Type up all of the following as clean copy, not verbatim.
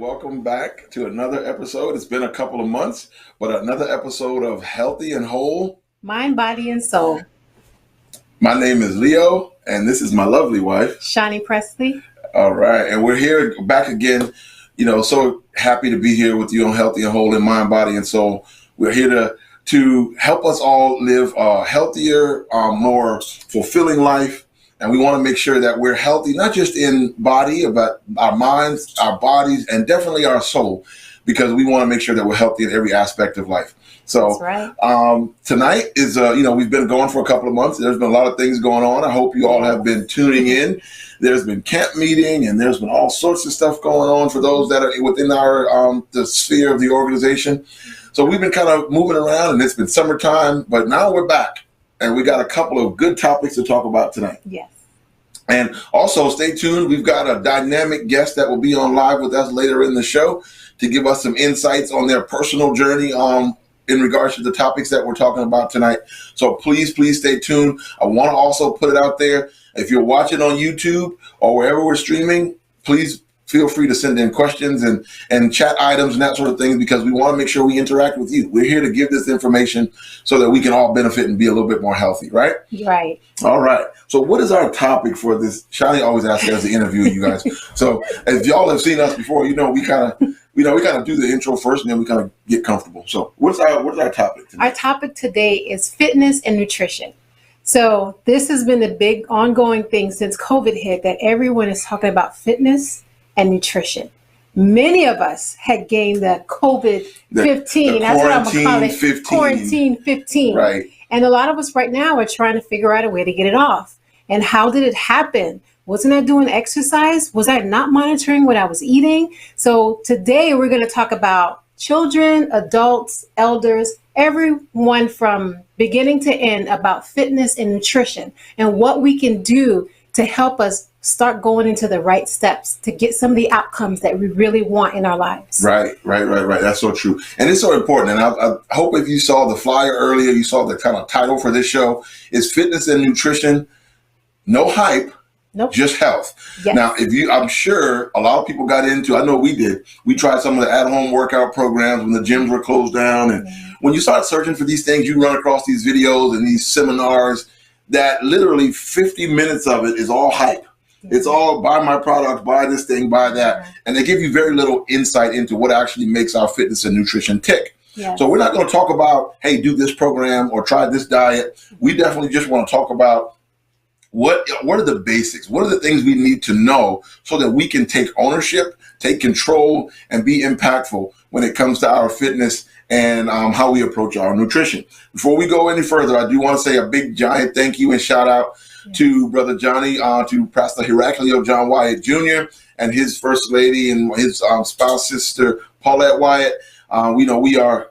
welcome back to another episode. It's been a couple of months, but another episode of Healthy and Whole. Mind, body, and soul. My name is Leo, and this is my lovely wife, Shawnee Presley. All right, and we're here back again. So happy to be here with you on Healthy and Whole in mind, body, and soul. We're here to help us all live a healthier, more fulfilling life. And we want to make sure that we're healthy, not just in body, but our minds, our bodies, and definitely our soul, because we want to make sure that we're healthy in every aspect of life. So That's right. Tonight is, we've been going for a couple of months. There's been a lot of things going on. I hope you all have been tuning in. There's been camp meeting, and there's been all sorts of stuff going on for those that are within our the sphere of the organization. So we've been kind of moving around, and it's been summertime, but now we're back. And we got a couple of good topics to talk about tonight. Yes. And also stay tuned. We've got a dynamic guest that will be on live with us later in the show to give us some insights on their personal journey in regards to the topics that we're talking about tonight. So please stay tuned. I want to also put it out there. If you're watching on YouTube or wherever we're streaming, please feel free to send in questions and chat items and that sort of thing, because we want to make sure we interact with you. We're here to give this information so that we can all benefit and be a little bit more healthy, right? Right. All right. So what is our topic for this? Shawnee always asks us to interview you guys. So if y'all have seen us before, we kind of do the intro first, and then we kind of get comfortable. So what's our topic today? Our topic today is fitness and nutrition. So this has been a big ongoing thing since COVID hit, that everyone is talking about fitness and nutrition. Many of us had gained the COVID-15. That's what I'm going to call it. 15. Quarantine 15. Right. And a lot of us right now are trying to figure out a way to get it off. And how did it happen? Wasn't I doing exercise? Was I not monitoring what I was eating? So today we're going to talk about children, adults, elders, everyone from beginning to end, about fitness and nutrition and what we can do to help us start going into the right steps to get some of the outcomes that we really want in our lives. Right. That's so true. And it's so important. And I hope if you saw the flyer earlier, you saw the kind of title for this show is Fitness and Nutrition. No hype. Nope. Just health. Yes. Now, I'm sure a lot of people got into, I know we did. We tried some of the at-home workout programs when the gyms were closed down. And when you start searching for these things, you run across these videos and these seminars that literally 50 minutes of it is all hype. It's all buy my product, buy this thing, buy that. And they give you very little insight into what actually makes our fitness and nutrition tick. Yes. So we're not going to talk about, hey, do this program or try this diet. We definitely just want to talk about what are the basics? What are the things we need to know so that we can take ownership, take control, and be impactful when it comes to our fitness and how we approach our nutrition. Before we go any further, I do want to say a big, giant thank you and shout out to Brother Johnny, to Pastor Heraclio John Wyatt Jr. and his first lady and his spouse, Sister Paulette Wyatt. We are,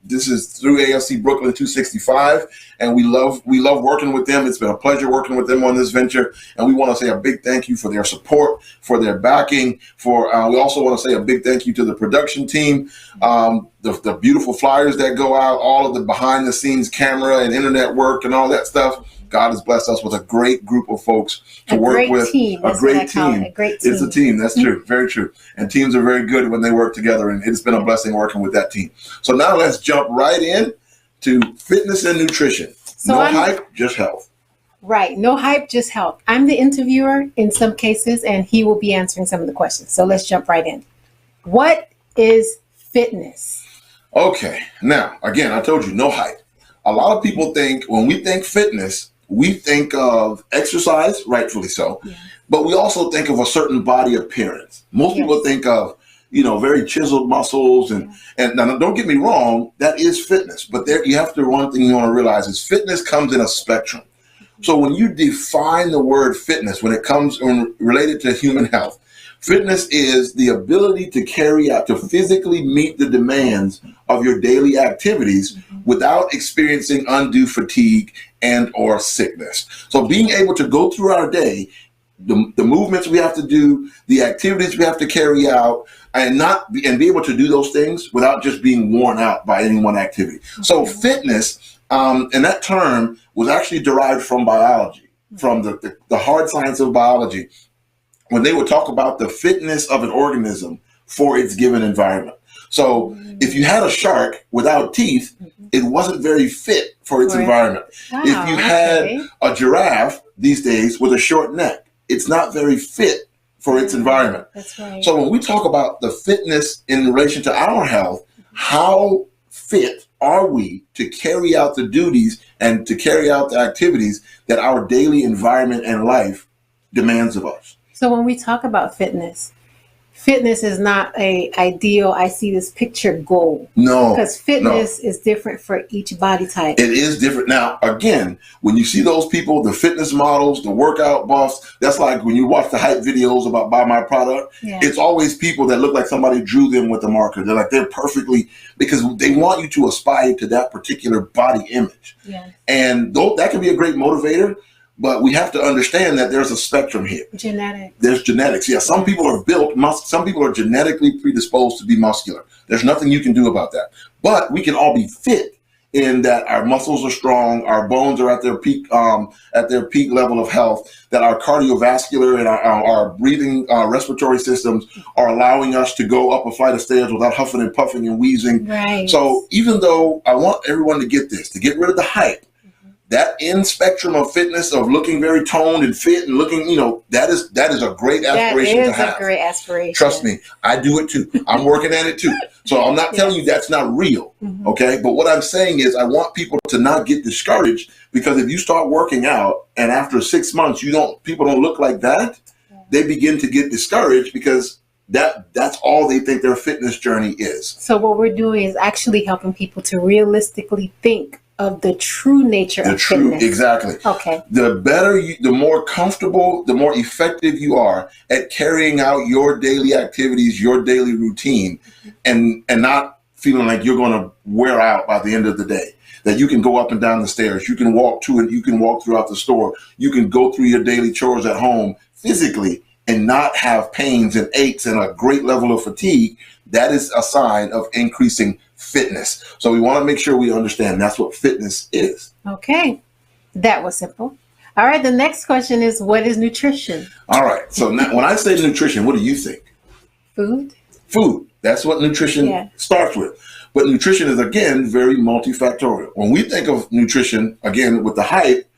this is through AFC Brooklyn 265, and we love working with them. It's been a pleasure working with them on this venture, and we want to say a big thank you for their support, for their backing, we also want to say a big thank you to the production team, the beautiful flyers that go out, all of the behind the scenes camera and internet work and all that stuff. God has blessed us with a great group of folks to work with. A great team. It's a team. That's true. Very true. And teams are very good when they work together. And it's been a blessing working with that team. So now let's jump right in to fitness and nutrition. So no hype, just health. Right. No hype, just health. I'm the interviewer in some cases, and he will be answering some of the questions. So let's jump right in. What is fitness? Okay. Now, again, I told you, no hype. A lot of people think when we think fitness, we think of exercise, rightfully so, but we also think of a certain body appearance. Most people think of, very chiseled muscles and now don't get me wrong, that is fitness, but one thing you want to realize is fitness comes in a spectrum. So when you define the word fitness, when it comes related to human health, fitness is the ability to physically meet the demands of your daily activities without experiencing undue fatigue and or sickness. So being able to go through our day, the movements we have to do, the activities we have to carry out, and be able to do those things without just being worn out by any one activity. So fitness, and that term was actually derived from biology, from the hard science of biology. When they would talk about the fitness of an organism for its given environment. So if you had a shark without teeth, it wasn't very fit for its environment. Wow, if you had a giraffe these days with a short neck, it's not very fit for its environment. That's right. So when we talk about the fitness in relation to our health, how fit are we to carry out the duties and to carry out the activities that our daily environment and life demands of us? So when we talk about fitness is not a ideal, I see this picture goal. No. Because fitness is different for each body type. It is different. Now, again, when you see those people, the fitness models, the workout buffs, that's like when you watch the hype videos about buy my product, it's always people that look like somebody drew them with a marker. They're perfectly, because they want you to aspire to that particular body image. Yeah. And that can be a great motivator. But we have to understand that there's a spectrum here. Genetics. There's genetics. Yeah, some people are some people are genetically predisposed to be muscular. There's nothing you can do about that. But we can all be fit in that our muscles are strong, our bones are at their peak level of health, that our cardiovascular and our breathing, respiratory systems are allowing us to go up a flight of stairs without huffing and puffing and wheezing. Right. So even though I want everyone to get this, to get rid of the hype, that end spectrum of fitness, of looking very toned and fit and looking, that is a great aspiration to have. That is a great aspiration. Trust me, I do it too. I'm working at it too. So I'm not telling you that's not real, okay? But what I'm saying is I want people to not get discouraged, because if you start working out and after 6 months people don't look like that, they begin to get discouraged, because that's all they think their fitness journey is. So what we're doing is actually helping people to realistically think of the true nature of fitness. Exactly. Okay. The better the more comfortable, the more effective you are at carrying out your daily activities, your daily routine, and not feeling like you're going to wear out by the end of the day. That you can go up and down the stairs, you can walk to it, you can walk throughout the store, you can go through your daily chores at home physically and not have pains and aches and a great level of fatigue. That is a sign of increasing fitness. So we want to make sure we understand that's what fitness is. Okay. That was simple. All right. The next question is, what is nutrition? All right. So now, when I say nutrition, what do you think? Food. Food. That's what nutrition starts with. But nutrition is, again, very multifactorial. When we think of nutrition, again, with the hype,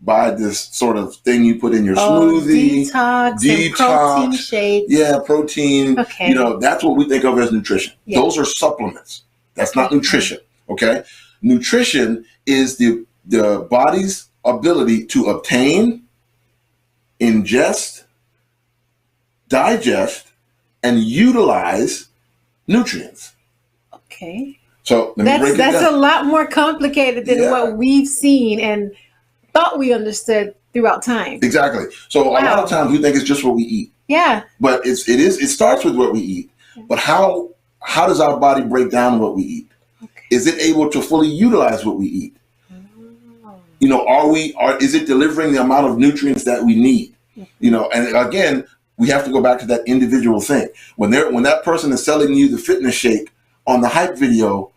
by this sort of thing you put in your smoothie, detox, and protein shakes. Yeah, protein. Okay. That's what we think of as nutrition. Yeah. Those are supplements. That's not nutrition. Okay. Nutrition is the body's ability to obtain, ingest, digest, and utilize nutrients. Okay. So let me break it down. That's a lot more complicated than what we've seen and thought we understood throughout time. Exactly. So a lot of times we think it's just what we eat. Yeah. But it starts with what we eat. But how does our body break down what we eat? Okay. Is it able to fully utilize what we eat? Oh. Is it delivering the amount of nutrients that we need? And again, we have to go back to that individual thing. When that person is selling you the fitness shake on the hype video,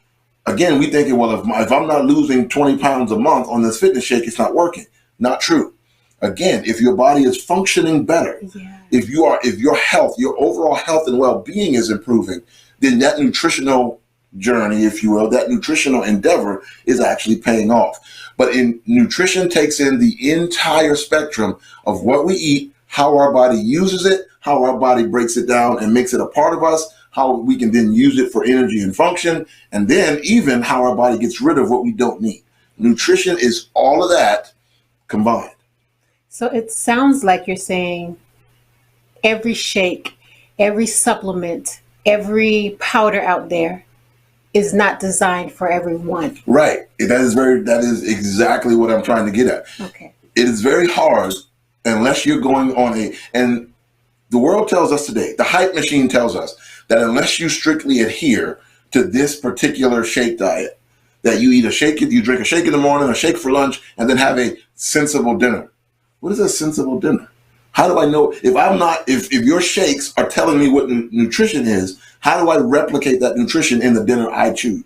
again, we think, well, if I'm not losing 20 pounds a month on this fitness shake, it's not working. Not true. Again, if your body is functioning better, if your health, your overall health and well-being is improving, then that nutritional journey, if you will, that nutritional endeavor is actually paying off. But nutrition takes in the entire spectrum of what we eat, how our body uses it, how our body breaks it down and makes it a part of us, how we can then use it for energy and function, and then even how our body gets rid of what we don't need. Nutrition is all of that combined. So it sounds like you're saying every shake, every supplement, every powder out there is not designed for everyone. Right. That is exactly what I'm trying to get at. Okay. It is very hard unless you're going on and the world tells us today, the hype machine tells us that unless you strictly adhere to this particular shake diet, that you drink a shake in the morning, a shake for lunch, and then have a sensible dinner. What is a sensible dinner? How do I know if your shakes are telling me what nutrition is, how do I replicate that nutrition in the dinner I choose?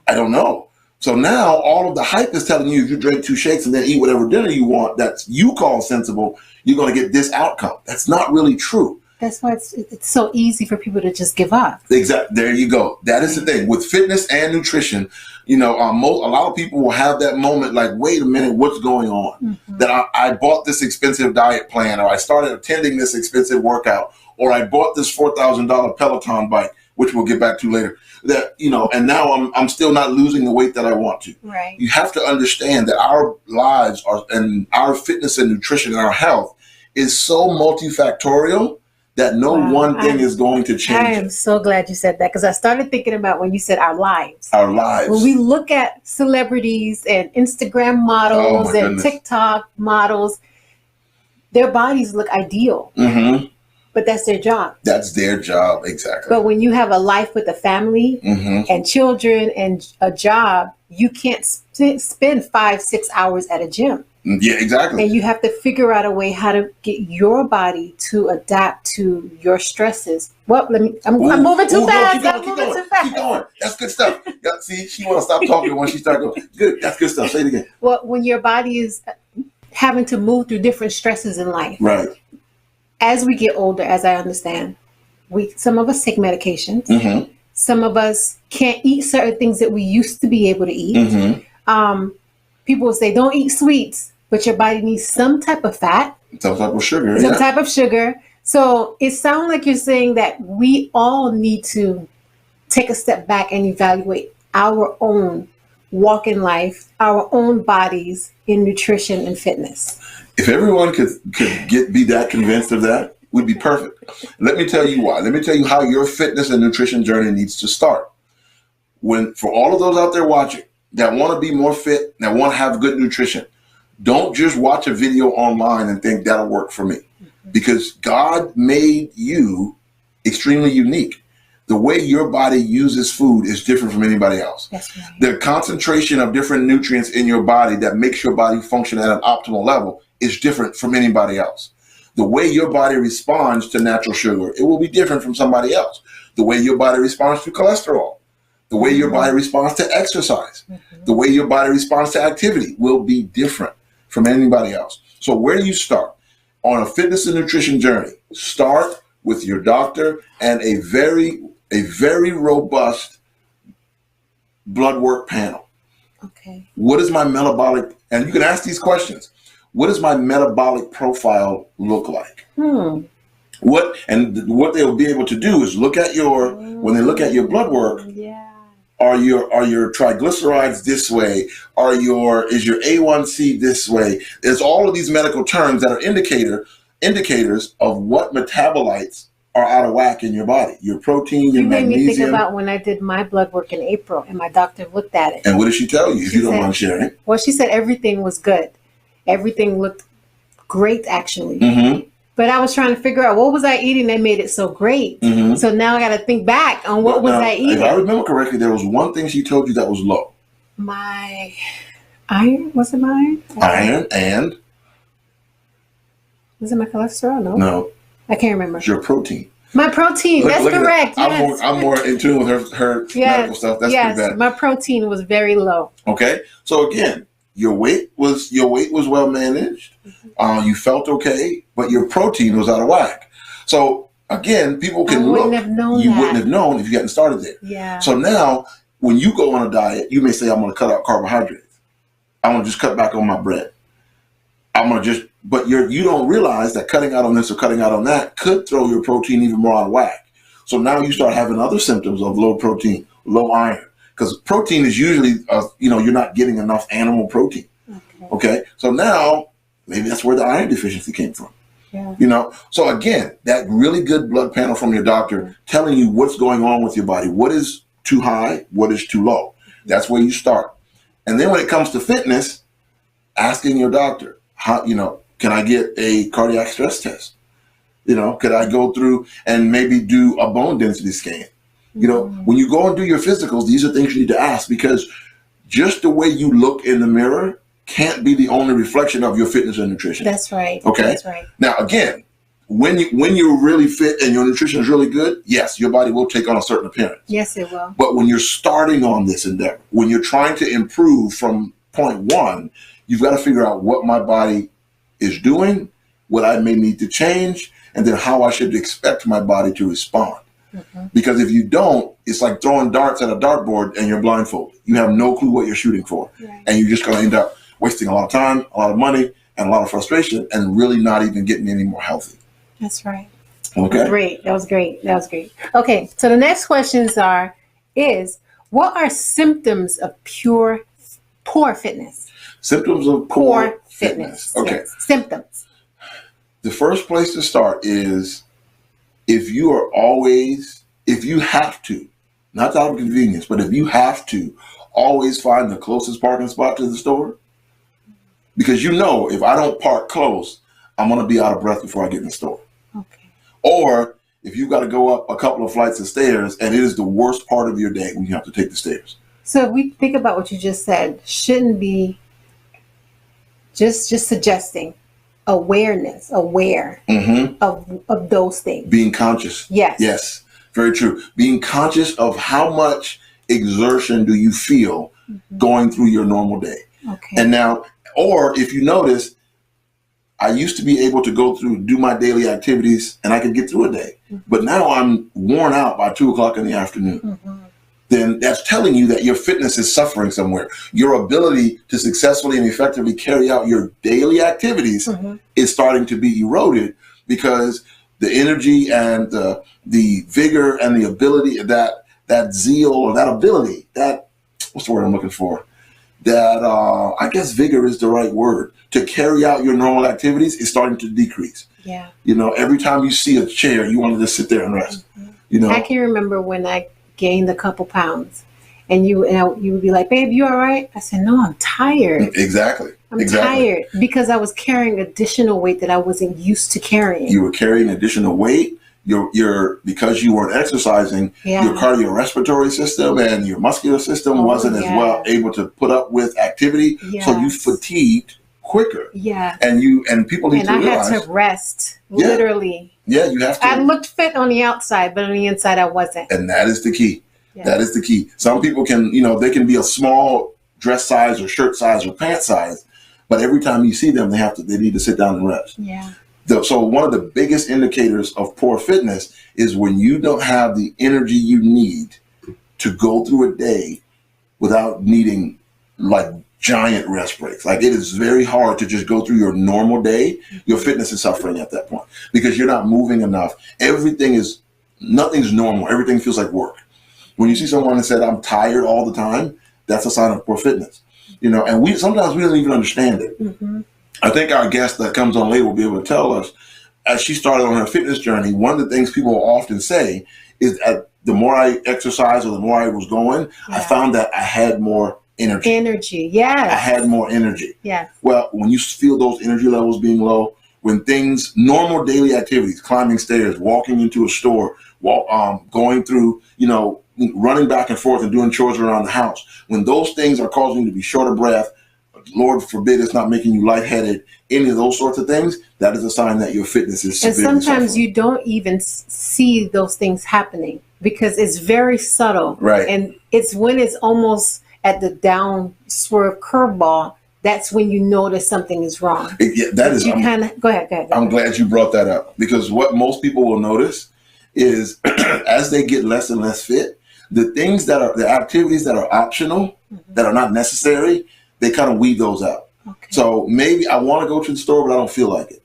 I don't know. So now all of the hype is telling you if you drink 2 shakes and then eat whatever dinner you want that you call sensible, you're going to get this outcome. That's not really true. That's why it's so easy for people to just give up. Exactly. There you go. That is the thing with fitness and nutrition. A lot of people will have that moment like, wait a minute, what's going on? That I bought this expensive diet plan, or I started attending this expensive workout, or I bought this $4,000 Peloton bike, which we'll get back to later. That, and now I'm still not losing the weight that I want to. Right. You have to understand that our lives and our fitness and nutrition and our health is so multifactorial that no one thing is going to change. I am so glad you said that, because I started thinking about when you said our lives. Our lives. When we look at celebrities and Instagram models and TikTok models, their bodies look ideal. But that's their job. That's their job, exactly. But when you have a life with a family and children and a job, you can't spend 5-6 hours at a gym. Yeah, exactly. And you have to figure out a way how to get your body to adapt to your stresses. Well, I'm moving too fast. I'm moving too fast. Keep going. That's good stuff. See, she want to stop talking when she starts going. Good. That's good stuff. Say it again. Well, when your body is having to move through different stresses in life. Right. As we get older, as I understand, some of us take medications. Some of us can't eat certain things that we used to be able to eat. People will say, don't eat sweets, but your body needs some type of fat. Some type of sugar. Some type of sugar. So it sounds like you're saying that we all need to take a step back and evaluate our own walk in life, our own bodies in nutrition and fitness. If everyone could be that convinced of that, we'd be perfect. Let me tell you why. Let me tell you how your fitness and nutrition journey needs to start. For all of those out there watching that want to be more fit, that want to have good nutrition, don't just watch a video online and think that'll work for me. Because God made you extremely unique. The way your body uses food is different from anybody else. That's right. The concentration of different nutrients in your body that makes your body function at an optimal level is different from anybody else. The way your body responds to natural sugar, it will be different from somebody else. The way your body responds to cholesterol, the way your body responds to exercise, the way your body responds to activity will be different from anybody else. So where do you start? On a fitness and nutrition journey, start with your doctor and a very robust blood work panel. Okay. What is my metabolic, and you can ask these questions. What does my metabolic profile look like? What they'll be able to do is look at when they look at your blood work, are your triglycerides this way? Is your A1C this way? There's all of these medical terms that are indicators of what metabolites are out of whack in your body. Your protein, your magnesium. You made me think about when I did my blood work in April and my doctor looked at it. And what did she tell you, if you don't mind sharing? Well, she said everything was good. Everything looked great, actually. But I was trying to figure out what was I eating that made it so great. So now I got to think back on what was I eating. If I remember correctly, there was one thing she told you that was low. My iron? Was it my iron? Iron and? Was it my cholesterol? No. I can't remember. It's your protein. My protein. That's correct. Yes. I'm more in tune with her medical stuff. That's pretty bad. My protein was very low. Okay. So again, your weight was well managed. You felt okay, but your protein was out of whack. So again, people can look. You wouldn't have known if you hadn't started there. Yeah. So now, when you go on a diet, you may say, "I'm going to cut out carbohydrates. I'm going to just cut back on my bread. But you don't realize that cutting out on this or cutting out on that could throw your protein even more out of whack. So now you start having other symptoms of low protein, low iron, because protein is usually, you're not getting enough animal protein. Okay. So now maybe that's where the iron deficiency came from. Yeah. So again, that really good blood panel from your doctor telling you what's going on with your body. What is too high? What is too low? That's where you start. And then when it comes to fitness, asking your doctor, how, can I get a cardiac stress test? Could I go through and maybe do a bone density scan? When you go and do your physicals, these are things you need to ask, because just the way you look in the mirror can't be the only reflection of your fitness and nutrition. That's right. Okay. That's right. Now, again, when you're really fit and your nutrition is really good, yes, your body will take on a certain appearance. Yes, it will. But when you're starting on this endeavor, when you're trying to improve from point one, you've got to figure out what my body is doing, what I may need to change, and then how I should expect my body to respond. Because if you don't, it's like throwing darts at a dartboard and you're blindfolded. You have no clue what you're shooting for. Right. And you're just going to end up wasting a lot of time, a lot of money, and a lot of frustration, and really not even getting any more healthy. That's right. Okay. Great. That was great. Okay. So the next questions is what are symptoms of poor fitness? Symptoms of poor fitness. Okay. Yes. Symptoms. The first place to start is if you have to, not out of convenience, but if you have to always find the closest parking spot to the store, because if I don't park close, I'm going to be out of breath before I get in the store. Okay. Or if you've got to go up a couple of flights of stairs and it is the worst part of your day when you have to take the stairs. So if we think about what you just said, shouldn't be just suggesting aware of those things. Being conscious. Yes. Very true. Being conscious of how much exertion do you feel going through your normal day. Okay. And now, or if you notice, I used to be able to do my daily activities and I could get through a day, but now I'm worn out by 2:00 in the afternoon. Then that's telling you that your fitness is suffering somewhere. Your ability to successfully and effectively carry out your daily activities is starting to be eroded because the energy and the vigor and the ability, that zeal or that ability, what's the word I'm looking for? I guess vigor is the right word, to carry out your normal activities is starting to decrease. Yeah. Every time you see a chair, you want to just sit there and rest. I can remember when I gained a couple pounds and you would be like, babe, you all right? I said, no, I'm tired. Exactly. I'm tired because I was carrying additional weight that I wasn't used to carrying. You were carrying additional weight. Because you weren't exercising, your cardiorespiratory system and your muscular system wasn't as well able to put up with activity. Yes. So you fatigued quicker. Yeah. And people need to realize. And I had to rest, literally. Yeah, you have to. I looked fit on the outside, but on the inside I wasn't. And that is the key. Yeah. That is the key. Some people can, they can be a small dress size or shirt size or pant size, but every time you see them, they need to sit down and rest. Yeah. So one of the biggest indicators of poor fitness is when you don't have the energy you need to go through a day without needing like giant rest breaks. Like it is very hard to just go through your normal day. Your fitness is suffering at that point because you're not moving enough. Nothing's normal. Everything feels like work. When you see someone that said, I'm tired all the time, that's a sign of poor fitness. And sometimes we don't even understand it. I think our guest that comes on later will be able to tell us, as she started on her fitness journey, one of the things people often say is that the more I exercised or the more I was going, I found that I had more energy. Yes. I had more energy. Yes. Well, when you feel those energy levels being low, when normal daily activities, climbing stairs, walking into a store, going through, running back and forth and doing chores around the house, when those things are causing you to be short of breath, Lord forbid it's not making you lightheaded, any of those sorts of things, that is a sign that your fitness is severely And sometimes suffering. you don't even see those things happening because it's very subtle. Right. And it's when it's almost at the down swerve curveball, that's when you notice something is wrong. That is. Go ahead. I'm glad you brought that up because what most people will notice is as they get less and less fit, the activities that are optional, that are not necessary, they kind of weed those out. Okay. So maybe I want to go to the store, but I don't feel like it.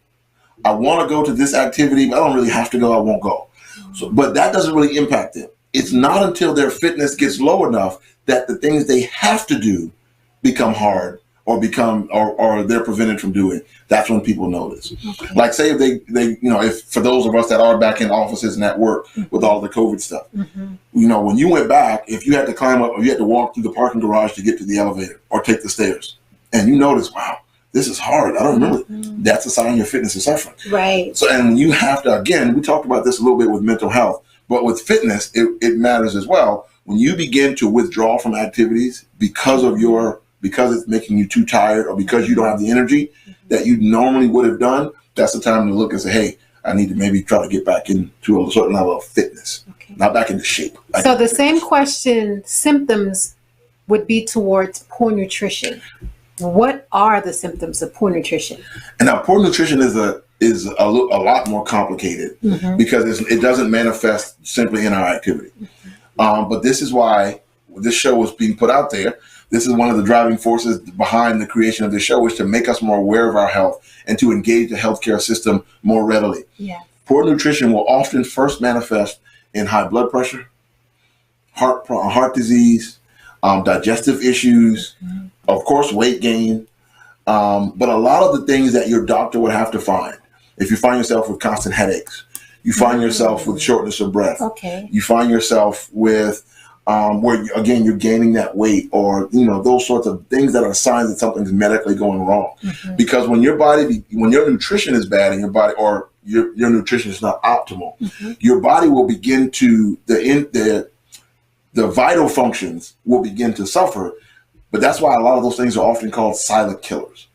I want to go to this activity, but I don't really have to go. I won't go. So, but that doesn't really impact them. It's not until their fitness gets low enough that the things they have to do become hard or they're prevented from doing. That's when people notice. Okay. Like say if they if for those of us that are back in offices and at work with all the COVID stuff, when you went back, if you had to climb up or you had to walk through the parking garage to get to the elevator or take the stairs, and you notice, wow, this is hard. I don't remember. That's a sign your fitness is suffering. Right. So, and you have to, again, we talked about this a little bit with mental health, but with fitness, it matters as well. When you begin to withdraw from activities because it's making you too tired or because you don't have the energy that you normally would have done, that's the time to look and say, hey, I need to maybe try to get back into a certain level of fitness, not back into shape. So the same question, symptoms would be towards poor nutrition. What are the symptoms of poor nutrition? And now poor nutrition is is a lot more complicated because it doesn't manifest simply in our activity. But this is why this show was being put out there. This is one of the driving forces behind the creation of this show, is to make us more aware of our health and to engage the healthcare system more readily. Yeah. Poor nutrition will often first manifest in high blood pressure, heart disease, digestive issues, of course, weight gain. But a lot of the things that your doctor would have to find, if you find yourself with constant headaches, you find yourself with shortness of breath, you find yourself with where again you're gaining that weight, or those sorts of things that are signs that something's medically going wrong. Because when your nutrition is bad in your body, or your nutrition is not optimal, your body will begin to the vital functions will begin to suffer. But that's why a lot of those things are often called silent killers,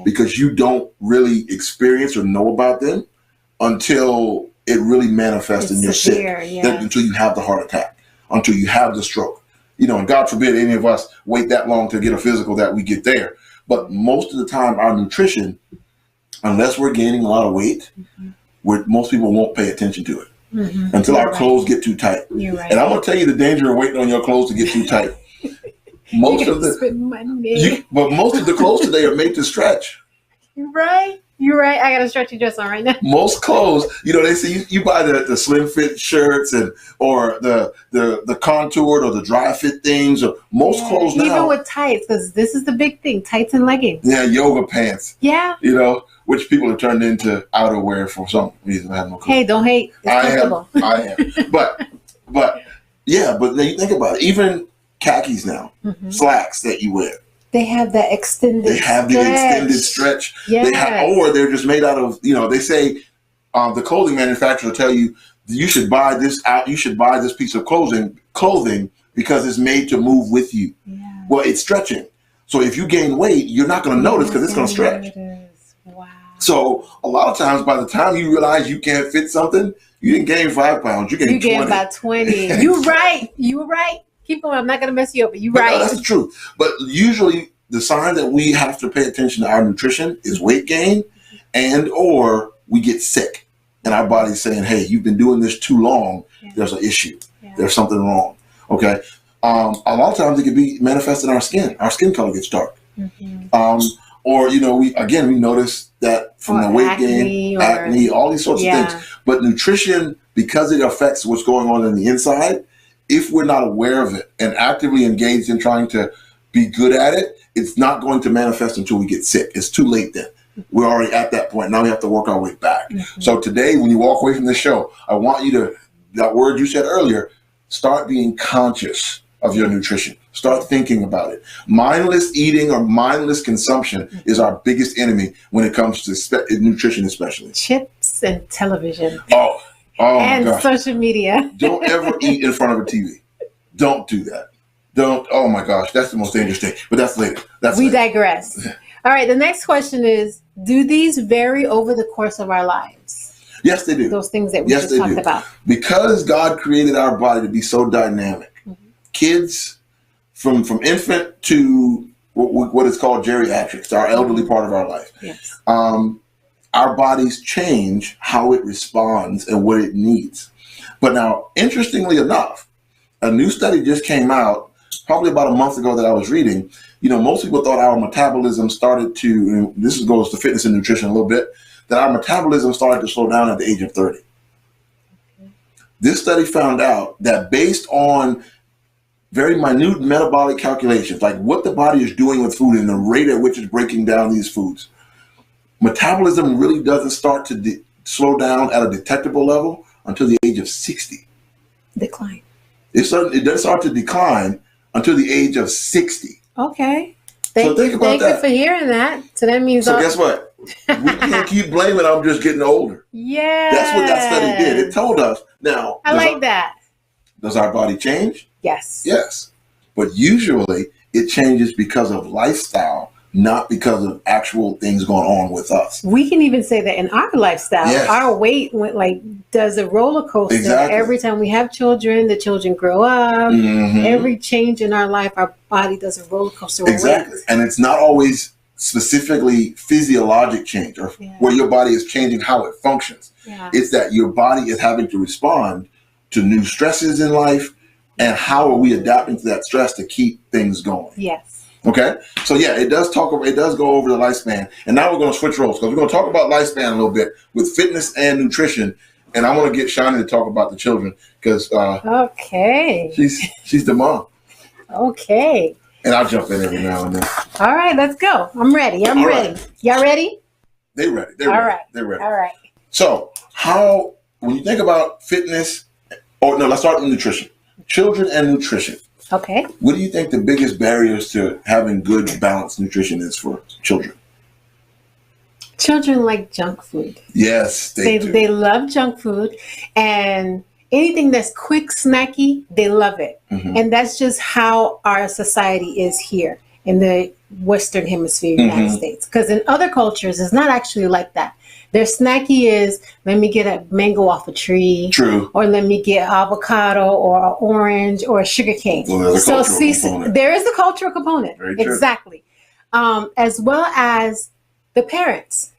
because you don't really experience or know about them until it really manifests and you're sick, until you have the heart attack, until you have the stroke. And God forbid any of us wait that long to get a physical that we get there. But most of the time, our nutrition, unless we're gaining a lot of weight, most people won't pay attention to it until our clothes get too tight. And I'm going to tell you the danger of waiting on your clothes to get too tight. Most of the clothes today are made to stretch. You're right. I got a stretchy dress on right now. Most clothes, they say you buy the slim fit shirts or the contoured or the dry fit things, or most clothes now. Even with tights, because this is the big thing: tights and leggings. Yeah, yoga pants. Yeah. Which people have turned into outerwear for some reason. I have no clue. Hey, don't hate. It's comfortable. I am. But then you think about it. Even khakis now, slacks that you wear. They have that extended. They have the extended stretch. Or they're just made out of. They say the clothing manufacturer tell you should buy this out. You should buy this piece of clothing because it's made to move with you. Yeah. Well, it's stretching. So if you gain weight, you're not going to notice because it's going to stretch. Wow. So a lot of times, by the time you realize you can't fit something, you didn't gain 5 pounds. You gained 20. About 20. You're right. You were right. Keep going. I'm not going to mess you up, but you're right. No, that's the truth. But usually the sign that we have to pay attention to our nutrition is weight gain, and or we get sick. And our body's saying, hey, you've been doing this too long. Yeah. There's an issue. Yeah. There's something wrong. Okay. A lot of times it can be manifested in our skin. Our skin color gets dark. Or, we notice that from the weight gain, acne, all these sorts of things. But nutrition, because it affects what's going on the inside, if we're not aware of it and actively engaged in trying to be good at it, it's not going to manifest until we get sick. It's too late then. We're already at that point. Now we have to work our way back. So today, when you walk away from this show, I want you to, that word you said earlier, start being conscious of your nutrition. Start thinking about it. Mindless eating or mindless consumption is our biggest enemy when it comes to nutrition, especially. Chips and television. Oh and my gosh. Social media. Don't ever eat in front of a TV. Don't do that. Don't. Oh my gosh, that's the most dangerous thing. But that's later. We digress. All right. The next question is: do these vary over the course of our lives? Yes, they do. Those things that we just talked about. Because God created our body to be so dynamic. Kids, from infant to what is called geriatrics, our elderly part of our life. Yes. Our bodies change how it responds and what it needs. But now, interestingly enough, a new study just came out probably about a month ago that I was reading. Most people thought our metabolism started to, and this goes to fitness and nutrition a little bit, that our metabolism started to slow down at the age of 30. This study found out that based on very minute metabolic calculations, like what the body is doing with food and the rate at which it's breaking down these foods, metabolism really doesn't start to slow down at a detectable level until the age of 60. Decline. It doesn't start to decline until the age of 60. Okay. Thank you for hearing that. So that means. So guess what? We can't keep blaming I'm just getting older. Yeah. That's what that study did. It told us. Now. I like that. Does our body change? Yes. Yes. But usually it changes because of lifestyle, not because of actual things going on with us. We can even say that in our lifestyle, our weight does a roller coaster. Exactly. Every time we have children, the children grow up. Every change in our life, our body does a roller coaster. Exactly. And it's not always specifically physiologic change, or where your body is changing how it functions. Yeah. It's that your body is having to respond to new stresses in life, and how are we adapting to that stress to keep things going? Yes. Okay. So yeah, it does go over the lifespan. And now we're going to switch roles, because we're going to talk about lifespan a little bit with fitness and nutrition. And I want to get Shani to talk about the children, because okay, she's the mom. Okay. And I'll jump in every now and then. All right, let's go. I'm ready. I'm ready. Right. Y'all ready? They're ready. All right. They're ready. All right. So when you think about fitness, let's start with nutrition. Children and nutrition. Okay. What do you think the biggest barriers to having good, balanced nutrition is for children? Children like junk food. Yes, they do. They love junk food, and anything that's quick, snacky, they love it. Mm-hmm. And that's just how our society is here in the Western Hemisphere, United States. Because in other cultures, it's not actually like that. Their snacky is, let me get a mango off a tree. True. Or let me get avocado or an orange or a sugar cane. Well, there's a cultural component. There is a cultural component. Very true. Exactly. As well as the parents.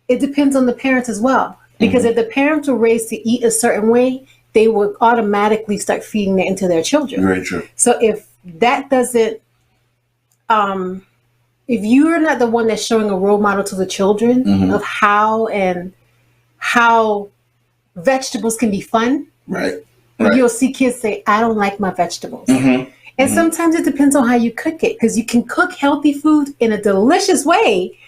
It depends on the parents as well. Because if the parents were raised to eat a certain way, they would automatically start feeding it into their children. Very true. So if that doesn't, if you're not the one that's showing a role model to the children of how vegetables can be fun, right. You'll see kids say, I don't like my vegetables. And sometimes it depends on how you cook it, because you can cook healthy food in a delicious way,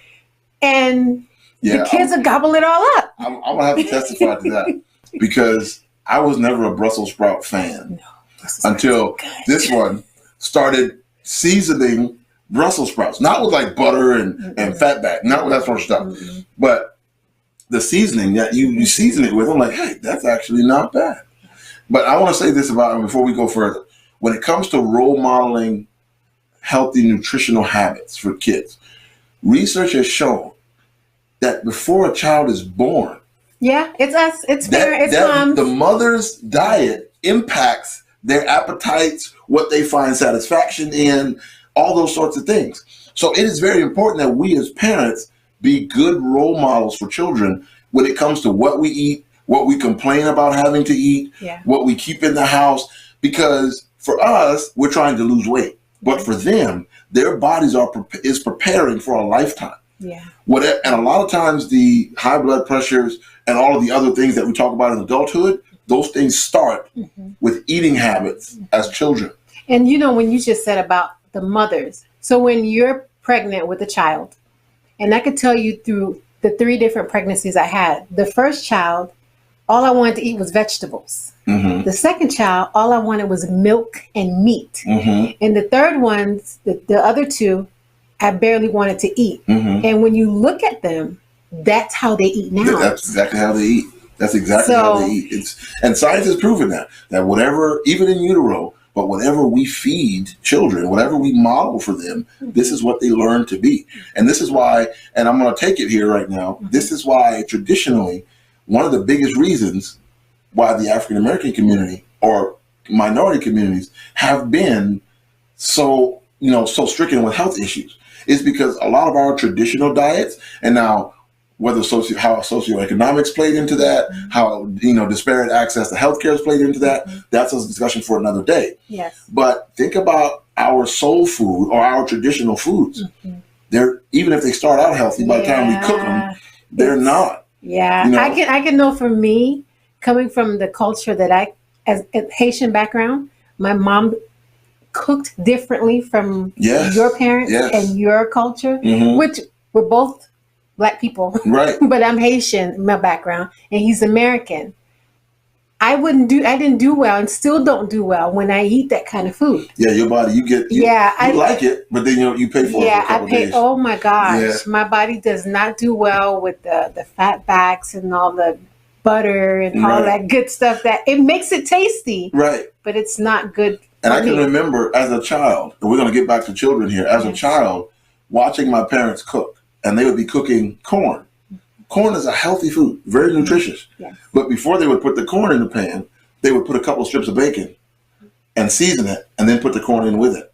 and the kids will gobble it all up. I'm going to have to testify to that, because I was never a Brussels sprout fan until this one started seasoning Brussels sprouts, not with like butter and fatback, not with that sort of stuff, but the seasoning that you season it with. I'm like, hey, that's actually not bad. But I want to say this about, before we go further, when it comes to role modeling healthy nutritional habits for kids, research has shown that before a child is born, it's us, it's parents, it's moms. The mother's diet impacts their appetites, what they find satisfaction in, all those sorts of things. So it is very important that we as parents be good role models for children when it comes to what we eat, what we complain about having to eat, what we keep in the house. Because for us, we're trying to lose weight, but for them, their bodies is preparing for a lifetime. And a lot of times the high blood pressures and all of the other things that we talk about in adulthood, those things start with eating habits as children. And when you just said about the mothers, so when you're pregnant with a child, and I could tell you through the 3 different pregnancies I had, the first child, all I wanted to eat was vegetables. The second child, all I wanted was milk and meat. And the third ones, the other 2, I barely wanted to eat. And when you look at them, that's how they eat now. That's exactly how they eat. That's exactly how they eat. And science has proven that whatever, even in utero, but whatever we feed children, whatever we model for them, this is what they learn to be. And this is why, and I'm going to take it here right now, this is why traditionally, one of the biggest reasons why the African American community or minority communities have been so stricken with health issues is because a lot of our traditional diets, and now whether how socioeconomics played into that, how disparate access to healthcare has played into that, that's a discussion for another day. But think about our soul food or our traditional foods. They're, even if they start out healthy, by the time we cook them, they're not. I can know for me, coming from the culture that as a Haitian background, my mom cooked differently from your parents and your culture, which we're both Black people, but I'm Haitian, my background, and he's American. I didn't do well, and still don't do well when I eat that kind of food. Your body, you like it, but then you pay for it for a couple days. Oh my gosh, my body does not do well with the fat backs and all the butter and all that good stuff. That it makes it tasty, but it's not good. And I can remember as a child, and we're going to get back to children here, as a child, watching my parents cook, and they would be cooking corn. Corn is a healthy food, very nutritious. But before they would put the corn in the pan, they would put a couple of strips of bacon and season it, and then put the corn in with it.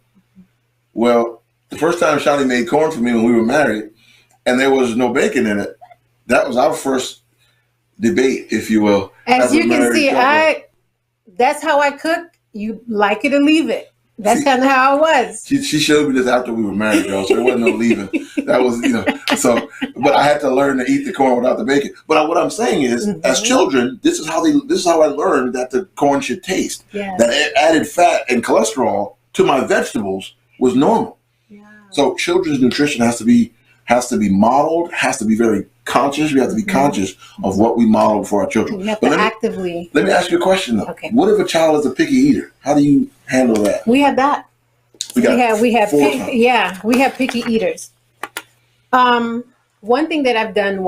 Well, the first time Shani made corn for me when we were married, and there was no bacon in it. That was our first debate, if you will. As you can see, that's how I cook. You like it or leave it. That's kind of how it was. She showed me this after we were married, girl. So there wasn't no leaving. That was, So, but I had to learn to eat the corn without the bacon. But what I'm saying is, as children, this is how I learned that the corn should taste. Yes. That added fat and cholesterol to my vegetables was normal. Yeah. So children's nutrition has to be modeled. Has to be very conscious. We have to be conscious of what we model for our children. We have to actively. Let me ask you a question though. Okay. What if a child is a picky eater? How do you handle that? We have that. We have picky eaters. One thing that I've done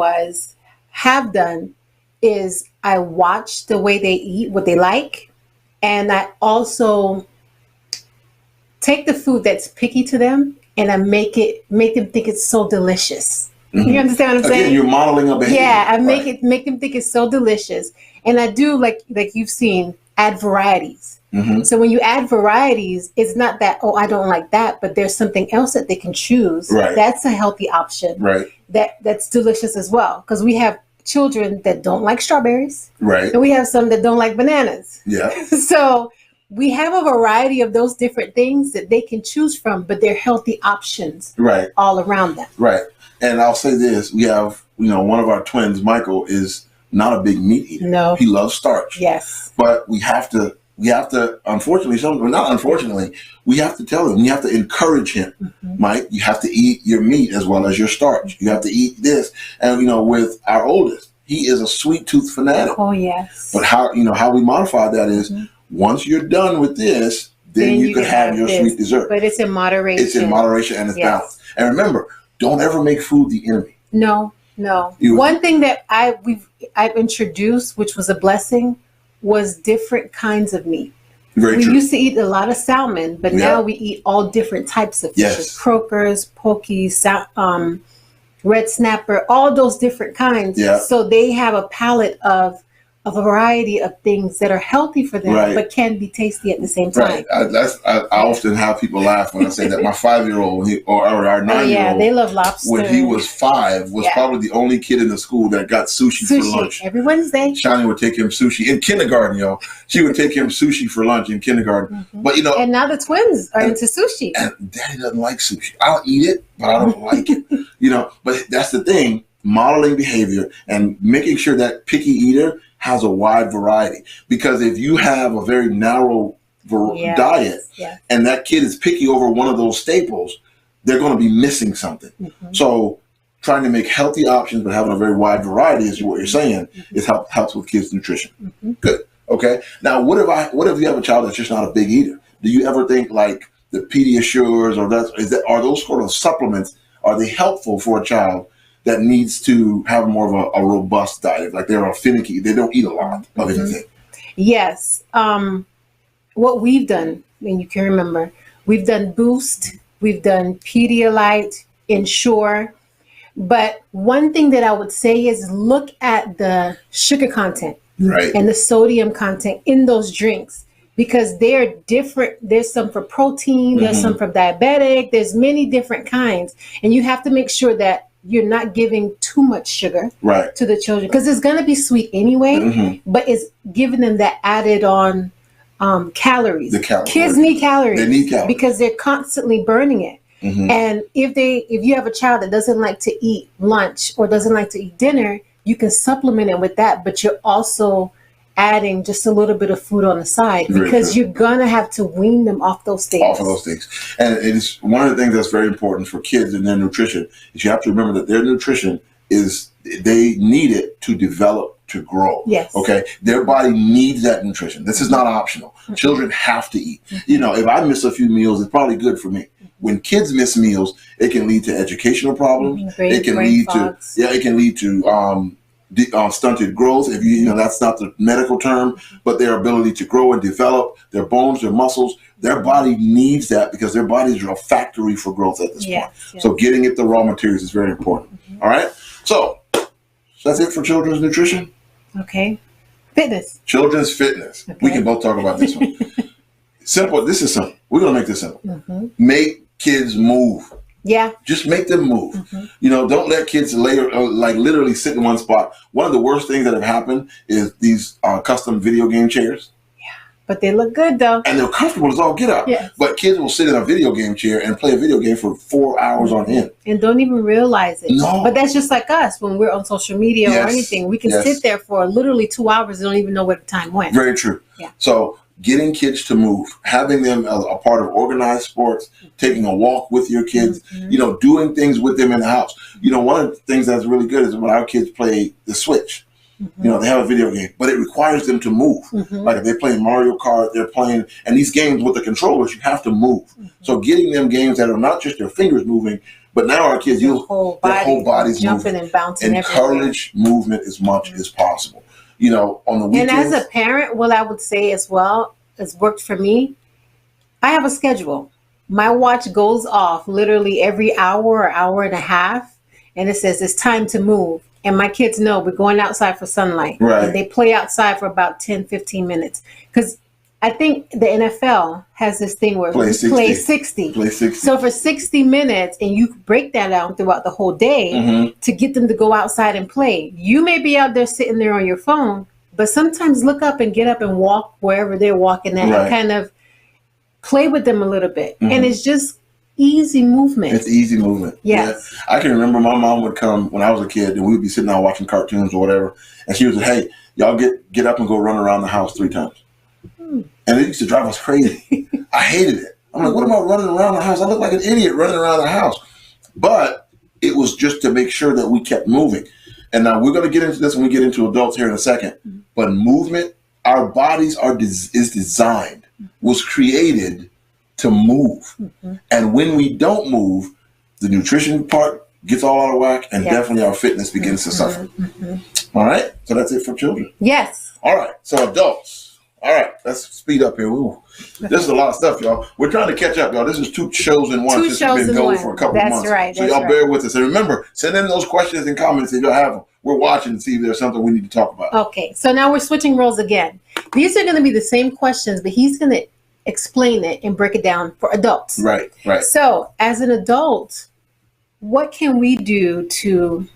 is I watch the way they eat, what they like, and I also take the food that's picky to them and I make them think it's so delicious. Mm-hmm. You understand what I'm saying? Again, you're modeling a behavior. Yeah, I make them think it's so delicious. And I do like you've seen, add varieties. Mm-hmm. So when you add varieties, it's not that, oh, I don't like that, but there's something else that they can choose. Right. That's a healthy option. Right. That's delicious as well. Because we have children that don't like strawberries. Right. And we have some that don't like bananas. Yeah. So we have a variety of those different things that they can choose from, but they're healthy options. Right. All around them. Right. And I'll say this, we have, one of our twins, Michael, is not a big meat eater. No. He loves starch. Yes. But we have to, unfortunately, we have to tell him, you have to encourage him, Mike, you have to eat your meat as well as your starch. You have to eat this. And, with our oldest, he is a sweet tooth fanatic. Oh, yes. But how we modify that is once you're done with this, then you can have your sweet dessert. But it's in moderation. It's in moderation and it's balanced. And remember, don't ever make food the enemy. No. One thing that I've introduced, which was a blessing, was different kinds of meat. Very we true. used to eat a lot of salmon, but now we eat all different types of fishes. Croakers, pokies, red snapper, all those different kinds. Yeah. So they have a palette of a variety of things that are healthy for them, but can be tasty at the same time. Right. I often have people laugh when I say that my 5-year-old or our 9-year-old, they love lobster. When he was 5, was probably the only kid in the school that got sushi for lunch. Every Wednesday. Shani would take him sushi in kindergarten, y'all. She would take him sushi for lunch in kindergarten. Mm-hmm. But and now the twins are into sushi. And Daddy doesn't like sushi. I'll eat it, but I don't like it. But that's the thing, modeling behavior and making sure that picky eater has a wide variety, because if you have a very narrow diet and that kid is picky over one of those staples, they're going to be missing something. Mm-hmm. So trying to make healthy options but having a very wide variety is what you're saying is helps with kids' nutrition. Mm-hmm. Good. Okay. Now, what if you have a child that's just not a big eater? Do you ever think like the Pediasures are those sort of supplements, are they helpful for a child that needs to have more of a robust diet, like they're finicky, they don't eat a lot of anything? Yes. What we've done, and you can remember, we've done Boost, we've done Pedialyte, Ensure. But one thing that I would say is look at the sugar content and the sodium content in those drinks, because they're different. There's some for protein, there's some for diabetic, there's many different kinds. And you have to make sure that you're not giving too much sugar to the children, because it's going to be sweet anyway, but it's giving them that added on calories. Kids need calories. They need calories because they're constantly burning it. And if you have a child that doesn't like to eat lunch or doesn't like to eat dinner, you can supplement it with that, but you're also adding just a little bit of food on the side, because you're going to have to wean them off those things. And it's one of the things that's very important for kids in their nutrition is you have to remember that their nutrition they need it to develop, to grow. Yes. Okay. Their body needs that nutrition. This is not optional. Children have to eat. If I miss a few meals, it's probably good for me. When kids miss meals, it can lead to educational problems. It can lead to stunted growth, if that's not the medical term, but their ability to grow and develop, their bones, their muscles, their body needs that, because their bodies are a factory for growth at this point. Yes. So getting it the raw materials is very important. All right. So that's it for children's nutrition. Okay. Fitness. Children's fitness. Okay. We can both talk about this one. Simple. This is simple. We're going to make this simple. Make kids move. Yeah. Just make them move. Don't let kids literally sit in one spot. One of the worst things that have happened is these custom video game chairs. But they look good though. And they're comfortable as all get up. Yes. But kids will sit in a video game chair and play a video game for 4 hours on end. And don't even realize it. No. But that's just like us when we're on social media or anything. We can sit there for literally 2 hours and don't even know where the time went. Very true. Yeah. So getting kids to move, having them a part of organized sports, taking a walk with your kids, doing things with them in the house. One of the things that's really good is when our kids play the Switch. They have a video game, but it requires them to move. Like if they're playing Mario Kart, they're playing, and these games with the controllers, you have to move. So getting them games that are not just their fingers moving, but now our kids, their whole bodies jumping moving. And bouncing. Encourage movement as much as possible. On the weekends. And as a parent, what I would say as well, has worked for me. I have a schedule. My watch goes off literally every hour or hour and a half, and it says it's time to move. And my kids know we're going outside for sunlight. Right. And they play outside for about 10, 15 minutes. Because I think the NFL has this thing where play 60. Play 60. So for 60 minutes, and you break that out throughout the whole day to get them to go outside and play. You may be out there sitting there on your phone, but sometimes look up and get up and walk wherever they're walking at and kind of play with them a little bit. And it's just easy movement. It's easy movement. Yes. Yeah. I can remember my mom would come when I was a kid and we'd be sitting out watching cartoons or whatever. And she would say, hey, y'all get up and go run around the house 3 times. And it used to drive us crazy. I hated it. I'm like, what am I running around the house? I look like an idiot running around the house. But it was just to make sure that we kept moving. And now we're going to get into this when we get into adults here in a second. But movement, our bodies is designed, was created to move. And when we don't move, the nutrition part gets all out of whack, and definitely our fitness begins to suffer. All right? So that's it for children. Yes. All right. So adults. All right. Let's speed up here. Ooh. This is a lot of stuff, y'all. We're trying to catch up, y'all. This is 2 shows in one. This has been going for a couple of months. That's right. So y'all bear with us. And remember, send in those questions and comments if y'all have them. We're watching to see if there's something we need to talk about. Okay. So now we're switching roles again. These are going to be the same questions, but he's going to explain it and break it down for adults. Right. So as an adult, what can we do to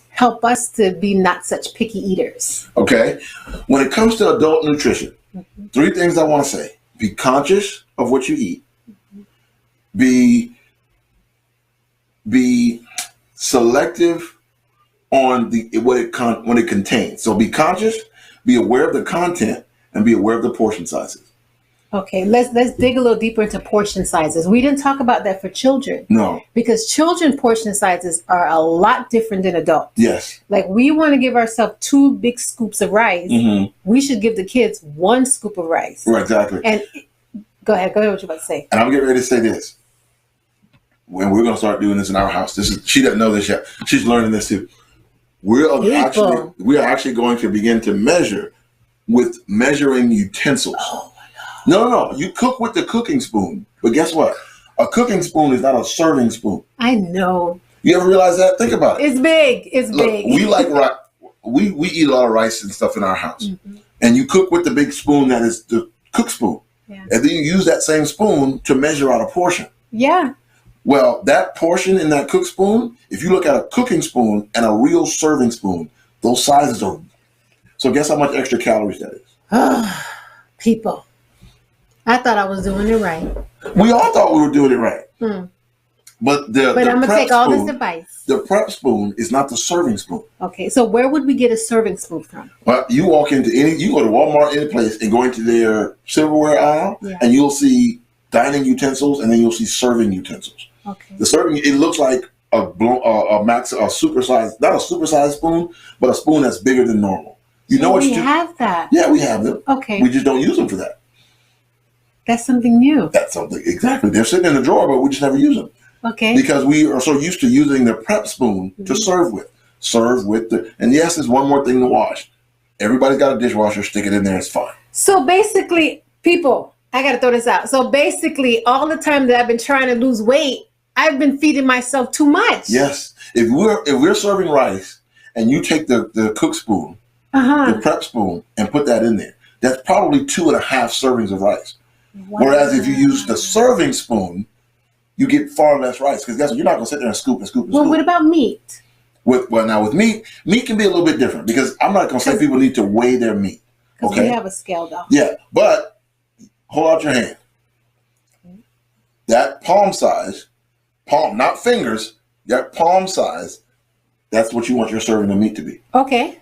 help us to be not such picky eaters? Okay. When it comes to adult nutrition, 3 things I want to say. Be conscious of what you eat. Be selective on what it contains. So be conscious, be aware of the content, and be aware of the portion sizes. Okay, let's dig a little deeper into portion sizes. We didn't talk about that for children. No. Because children portion sizes are a lot different than adults. Yes. Like we want to give ourselves 2 big scoops of rice. We should give the kids 1 scoop of rice. Right, exactly. And go ahead what you're about to say. And I'm getting ready to say this. When we're going to start doing this in our house, she doesn't know this yet. She's learning this too. We are actually going to begin to measure with measuring utensils. Oh. No. You cook with the cooking spoon. But guess what? A cooking spoon is not a serving spoon. I know. You ever realize that? Think about it. It's big. It's big. We like rice. We eat a lot of rice and stuff in our house. And you cook with the big spoon that is the cook spoon. Yeah. And then you use that same spoon to measure out a portion. Yeah. Well, that portion in that cook spoon, if you look at a cooking spoon and a real serving spoon, those sizes are... So guess how much extra calories that is? People. I thought I was doing it right. We all thought we were doing it right. But I'm going to take all this advice. The prep spoon is not the serving spoon. Okay, so where would we get a serving spoon from? Well, you walk into you go to Walmart, any place, and go into their silverware aisle, and you'll see dining utensils, and then you'll see serving utensils. Okay. The serving, it looks like a supersized, not a supersized spoon, but a spoon that's bigger than normal. You know what you have that? Yeah, we have them. Okay. We just don't use them for that. That's something new. That's something, exactly. They're sitting in the drawer, but we just never use them. Okay. Because we are so used to using the prep spoon to serve with. And yes, there's one more thing to wash. Everybody's got a dishwasher, stick it in there, it's fine. So basically, people, I got to throw this out. So basically, all the time that I've been trying to lose weight, I've been feeding myself too much. Yes. If we're serving rice and you take the cook spoon, the prep spoon, and put that in there, that's probably 2.5 servings of rice. Wow. Whereas if you use the serving spoon, you get far less rice. Because guess what? You're not going to sit there and scoop and scoop and Well, scoop. what about meat? With meat can be a little bit different, because I'm not going to say people need to weigh their meat. Because Okay. we have a scale, though. Yeah, but hold out your hand. That palm size, not fingers, that palm size, that's what you want your serving of meat to be. Okay.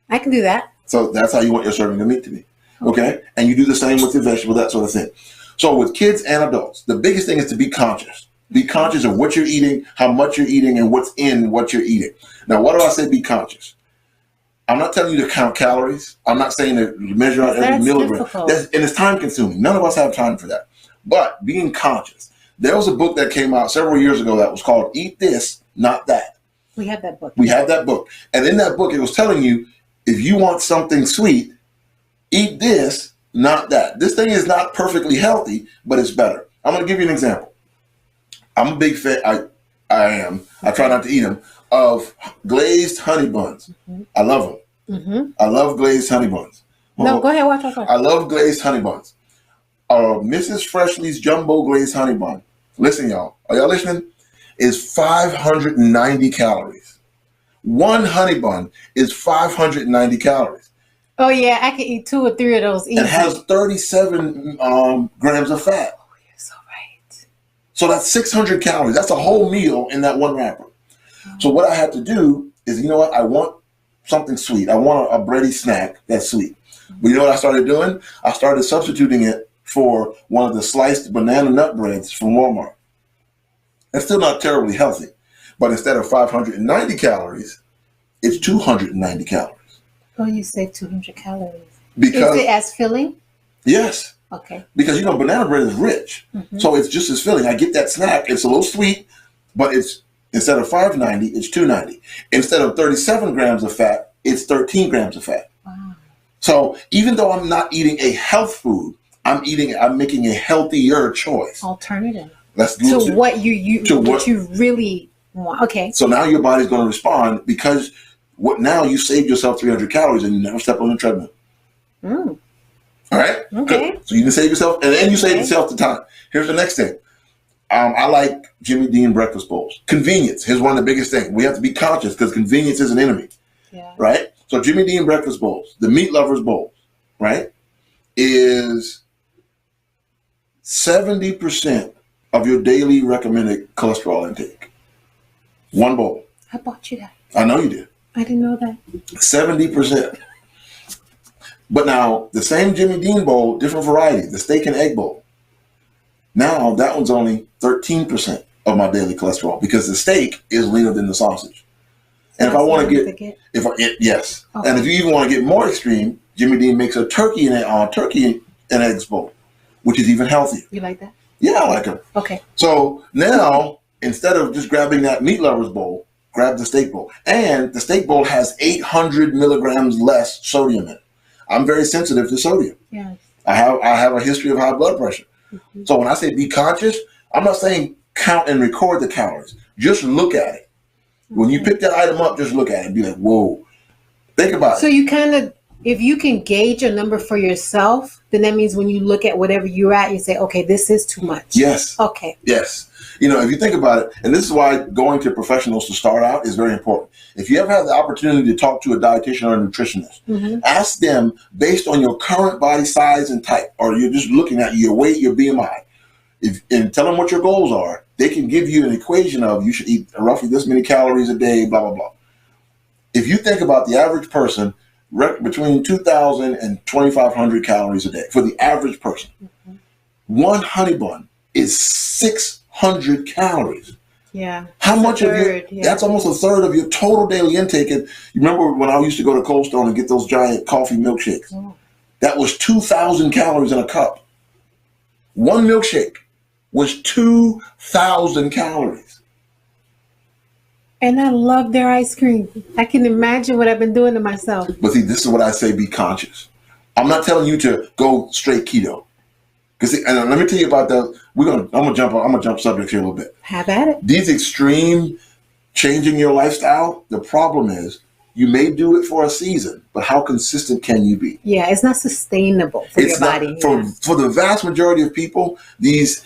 I can do that. So that's how you want your serving of meat to be. Okay? And you do the same with your vegetable, that sort of thing. So with kids and adults, the biggest thing is to be conscious. Be conscious of what you're eating, how much you're eating, and what's in what you're eating. Now, what do I say be conscious? I'm not telling you to count calories. I'm not saying to measure out every milligram. And it's time consuming. None of us have time for that. But being conscious. There was a book that came out several years ago that was called Eat This, Not That. We have that book. We have that book. And in that book, it was telling you, if you want something sweet, eat this, not that. This thing is not perfectly healthy, but it's better. I'm going to give you an example. I'm a big fan, I try not to eat them, of glazed honey buns. Mm-hmm. I love them. Mm-hmm. I love glazed honey buns. No, go ahead. Watch. I love glazed honey buns. Mrs. Freshly's Jumbo Glazed Honey Bun. Listen, y'all. Are y'all listening? Is 590 calories. One honey bun is 590 calories. Oh, yeah. I can eat 2 or 3 of those easy. It has 37 grams of fat. Oh, you're so right. So that's 600 calories. That's a whole meal in that one wrapper. Oh. So what I had to do is, you know what? I want something sweet. I want a bready snack that's sweet. But you know what I started doing? I started substituting it for one of the sliced banana nut breads from Walmart. It's still not terribly healthy, but instead of 590 calories, it's 290 calories. Oh, you say 200 calories. Because, is it as filling? Yes. Okay. Because, banana bread is rich. Mm-hmm. So it's just as filling. I get that snack. It's a little sweet, but it's instead of 590, it's 290. Instead of 37 grams of fat, it's 13 grams of fat. Wow. So even though I'm not eating a health food, I'm making a healthier choice. Alternative. To what you really want. Okay. So now your body's going to respond, because now you saved yourself 300 calories and you never step on the treadmill. Mm. All right? Okay. Good. So you can save yourself, and then you save yourself the time. Here's the next thing. I like Jimmy Dean breakfast bowls. Convenience. Here's one of the biggest things. We have to be conscious, because convenience is an enemy. Yeah. Right? So Jimmy Dean breakfast bowls, the meat lovers bowls, right, is 70% of your daily recommended cholesterol intake. One bowl. I bought you that. I know you did. I didn't know that. 70%. But now, the same Jimmy Dean bowl, different variety, the steak and egg bowl. Now, that one's only 13% of my daily cholesterol, because the steak is leaner than the sausage. And if I want to get, yes. Okay. And if you even want to get more extreme, Jimmy Dean makes a turkey and eggs bowl, which is even healthier. You like that? Yeah, I like them. Okay. So now, instead of just grabbing that meat lovers bowl, grab the steak bowl. And the steak bowl has 800 milligrams less sodium in it. I'm very sensitive to sodium. Yes. I have a history of high blood pressure. Mm-hmm. So when I say be conscious, I'm not saying count and record the calories. Just look at it. When you pick that item up, just look at it and be like, whoa. Think about it. So you kind of, if you can gauge a number for yourself, then that means when you look at whatever you're at, you say, okay, this is too much. Yes. Okay. Yes. If you think about it, and this is why going to professionals to start out is very important. If you ever have the opportunity to talk to a dietitian or a nutritionist, mm-hmm. ask them based on your current body size and type, or you're just looking at your weight, your BMI, and tell them what your goals are. They can give you an equation of you should eat roughly this many calories a day, blah, blah, blah. If you think about the average person, between 2,000 and 2,500 calories a day for the average person. Mm-hmm. One honey bun is 600 calories. Yeah. How much of your, that's almost a third of your total daily intake. And you remember when I used to go to Cold Stone and get those giant coffee milkshakes? Oh. That was 2,000 calories in a cup. One milkshake was 2,000 calories. And I love their ice cream. I can imagine what I've been doing to myself. But see, this is what I say, be conscious. I'm not telling you to go straight keto. And let me tell you about that. I'm gonna jump subjects here a little bit. Have at it. These extreme changing your lifestyle, the problem is You may do it for a season, but how consistent can you be? Yeah, it's not sustainable for your body. For the vast majority of people, these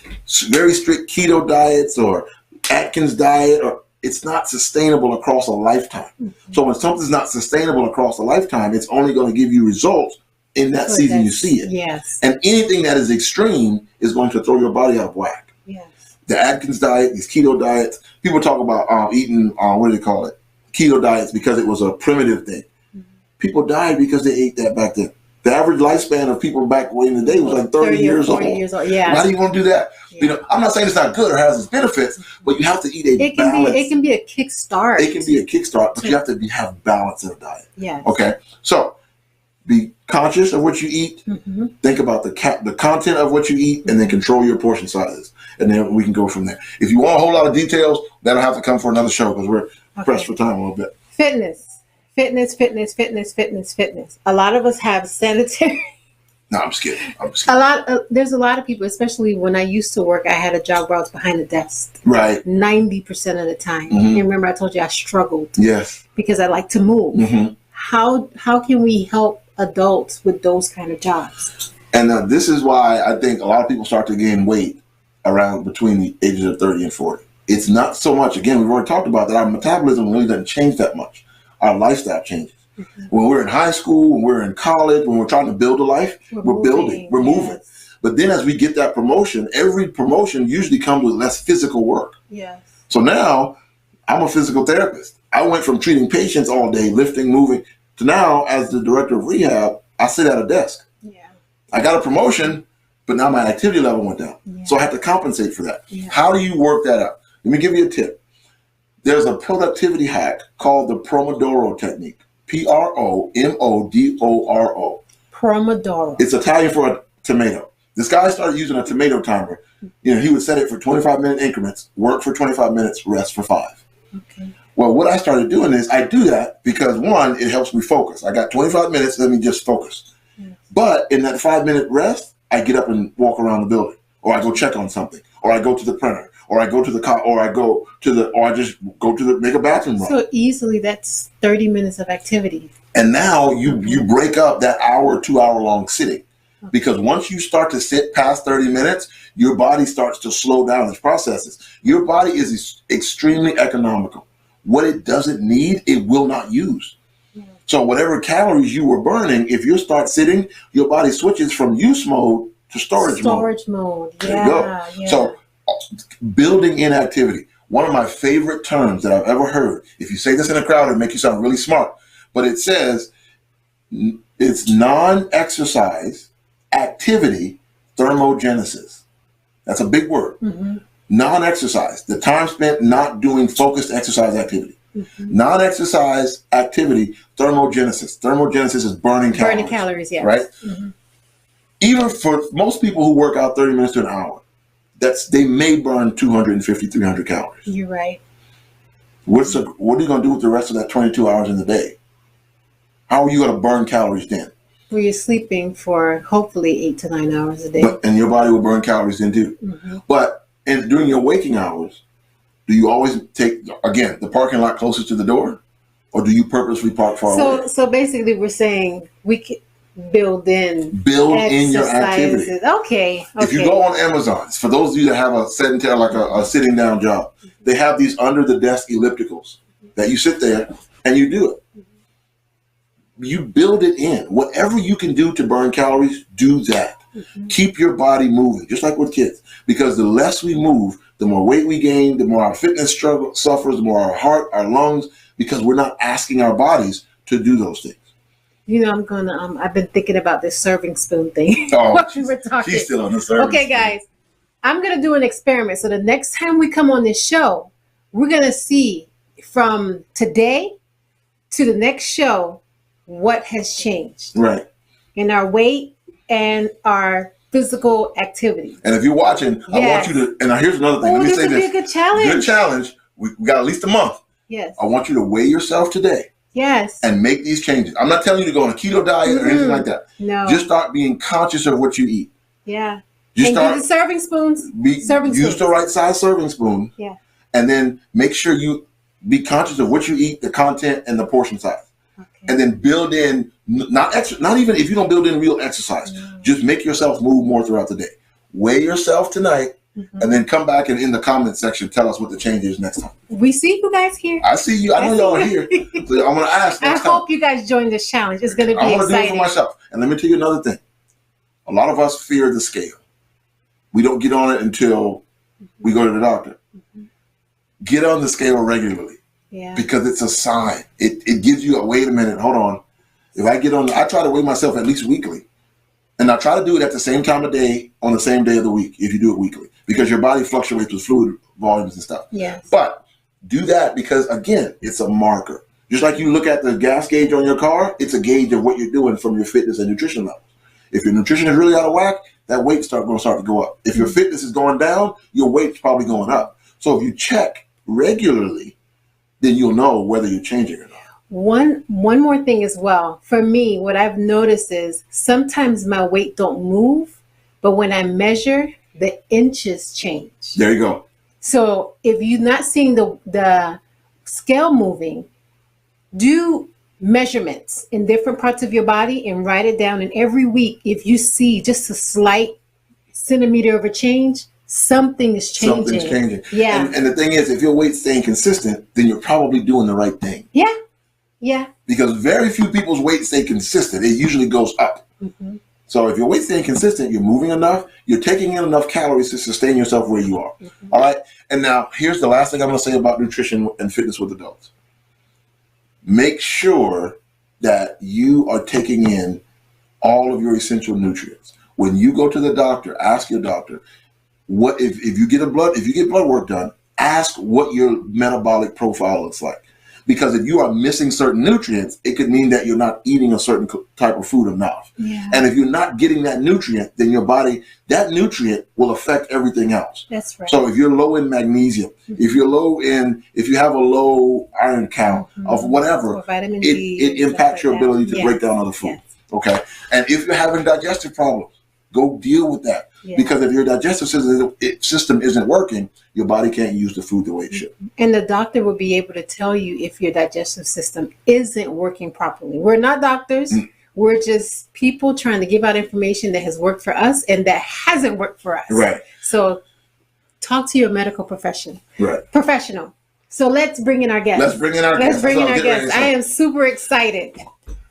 very strict keto diets or Atkins diet, it's not sustainable across a lifetime. Mm-hmm. So when something's not sustainable across a lifetime, it's only going to give you results in that season you see it. Yes. And anything that is extreme is going to throw your body out of whack. Yes. The Atkins diet, these keto diets, people talk about eating, what do they call it? Keto diets because it was a primitive thing. Mm-hmm. People died because they ate that back then. The average lifespan of people back way in the day was like 30 years old. Yeah. Why do you want to do that? Yeah. I'm not saying it's not good or has its benefits, but you have to eat a balance. It can be a kickstart. It can be a kickstart, but you have to have balance in a diet. Yeah. Okay. So be conscious of what you eat. Mm-hmm. Think about the content of what you eat, and then control your portion sizes, and then we can go from there. If you want a whole lot of details, that'll have to come for another show because we're pressed for time a little bit. Fitness. A lot of us have sanitary. No, I'm just kidding. There's a lot of people, especially when I used to work, I had a job where I was behind the desk. Right. 90% of the time. Mm-hmm. And remember I told you I struggled. Yes. Because I like to move. Mm-hmm. How can we help adults with those kind of jobs? And this is why I think a lot of people start to gain weight around between the ages of 30 and 40. It's not so much, again, we've already talked about that our metabolism really doesn't change that much. Our lifestyle changes. Mm-hmm. When we're in high school, when we're in college, when we're trying to build a life, we're building, we're moving. But then as we get that promotion, every promotion usually comes with less physical work. Yes. So now I'm a physical therapist. I went from treating patients all day, lifting, moving, to now as the director of rehab, I sit at a desk. Yeah. I got a promotion, but now my activity level went down. Yeah. So I have to compensate for that. Yeah. How do you work that out? Let me give you a tip. There's a productivity hack called the Pomodoro technique. Promodoro. Pomodoro. It's Italian for a tomato. This guy started using a tomato timer. He would set it for 25-minute increments, work for 25 minutes, rest for 5. Okay. Well, what I started doing is I do that because, one, it helps me focus. I got 25 minutes, let me just focus. Yes. But in that 5-minute rest, I get up and walk around the building, or I go check on something, or I go to the printer, or I go to the car, or I just go to make a bathroom run. So easily that's 30 minutes of activity. And now you break up that hour, 2 hour long sitting. Okay. Because once you start to sit past 30 minutes, your body starts to slow down its processes. Your body is extremely economical. What it doesn't need, it will not use. Yeah. So whatever calories you were burning, if you start sitting, your body switches from use mode to storage mode. Storage mode, yeah. There you go. Yeah. So building in activity. One of my favorite terms that I've ever heard. If you say this in a crowd, it'll make you sound really smart. But it says it's non-exercise activity thermogenesis. That's a big word. Mm-hmm. Non-exercise, the time spent not doing focused exercise activity. Mm-hmm. Non-exercise activity thermogenesis. Thermogenesis is burning calories. Burning calories, yes. Right? Mm-hmm. Even for most people who work out 30 minutes to an hour, they may burn 250, 300 calories. You're right. What are you going to do with the rest of that 22 hours in the day? How are you going to burn calories then? Well, you're sleeping for hopefully 8 to 9 hours a day. And your body will burn calories then too. Mm-hmm. But during your waking hours, do you always take, again, the parking lot closest to the door? Or do you purposely park far away? So basically we're saying we can build in your activity. Okay. If you go on Amazon, for those of you that have a sedentary, like a sitting down job, they have these under the desk ellipticals that you sit there and you do it. You build it in. Whatever you can do to burn calories, do that. Mm-hmm. Keep your body moving, just like with kids. Because the less we move, the more weight we gain, the more our fitness suffers, the more our heart, our lungs, because we're not asking our bodies to do those things. I've been thinking about this serving spoon thing. Oh, while we were talking. She's still on the serving spoon. Guys, I'm going to do an experiment. So the next time we come on this show, we're going to see from today to the next show what has changed. Right. In our weight and our physical activity. And if you're watching, yes. I want you to, and here's another thing. Let me say this. This would be a good challenge. Good challenge. We got at least a month. Yes. I want you to weigh yourself today. Yes. And make these changes. I'm not telling you to go on a keto diet or anything like that. No. Just start being conscious of what you eat. Yeah. Just start the serving spoons. Use the right size serving spoon. Yeah. And then make sure you be conscious of what you eat, the content, and the portion size. and then build in, not even if you don't build in real exercise, just make yourself move more throughout the day. Weigh yourself tonight, and then come back and in the comment section tell us what the change is next time. We see you guys here. I see you. I know y'all are here. So I'm going to ask next time. I hope you guys join this challenge. It's going to be exciting. I want to do it for myself. And let me tell you another thing. A lot of us fear the scale. We don't get on it until we go to the doctor. Get on the scale regularly. Yeah. Because it's a sign. It gives you a, wait a minute, hold on. If I get on, I try to weigh myself at least weekly. And I try to do it at the same time of day on the same day of the week if you do it weekly. Because your body fluctuates with fluid volumes and stuff. Yes. But do that because, again, it's a marker. Just like you look at the gas gauge on your car, it's a gauge of what you're doing from your fitness and nutrition levels. If your nutrition is really out of whack, that weight's going to start to go up. If your fitness is going down, your weight's probably going up. So if you check regularly, then you'll know whether you're changing or not. One more thing as well. For me, what I've noticed is sometimes my weight don't move, but when I measure, the inches change. There you go. So if you're not seeing the scale moving, do measurements in different parts of your body and write it down. And every week, if you see just a slight centimeter of a change, something is changing. Something's changing. Yeah. And the thing is, if your weight's staying consistent, then you're probably doing the right thing. Yeah. Yeah. Because very few people's weight stay consistent. It usually goes up. Mm-hmm. So if your weight's staying consistent, you're moving enough, you're taking in enough calories to sustain yourself where you are. Mm-hmm. All right. And now here's the last thing I'm going to say about nutrition and fitness with adults. Make sure that you are taking in all of your essential nutrients. When you go to the doctor, ask your doctor, what if you get blood work done, ask what your metabolic profile looks like. Because if you are missing certain nutrients, it could mean that you're not eating a certain type of food enough. Yeah. And if you're not getting that nutrient, then your body, that nutrient will affect everything else. That's right. So if you're low in magnesium, if you have a low iron count of whatever, vitamin D, it impacts your ability to break down other food. Yes. Okay. And if you're having digestive problems, go deal with that. Yeah. Because if your digestive system isn't working, your body can't use the food the way it should. And the doctor will be able to tell you if your digestive system isn't working properly. We're not doctors. We're just people trying to give out information that has worked for us and that hasn't worked for us. Right. So talk to your medical professional. Right. So let's bring in our guest. Let's bring in our guest. I am super excited.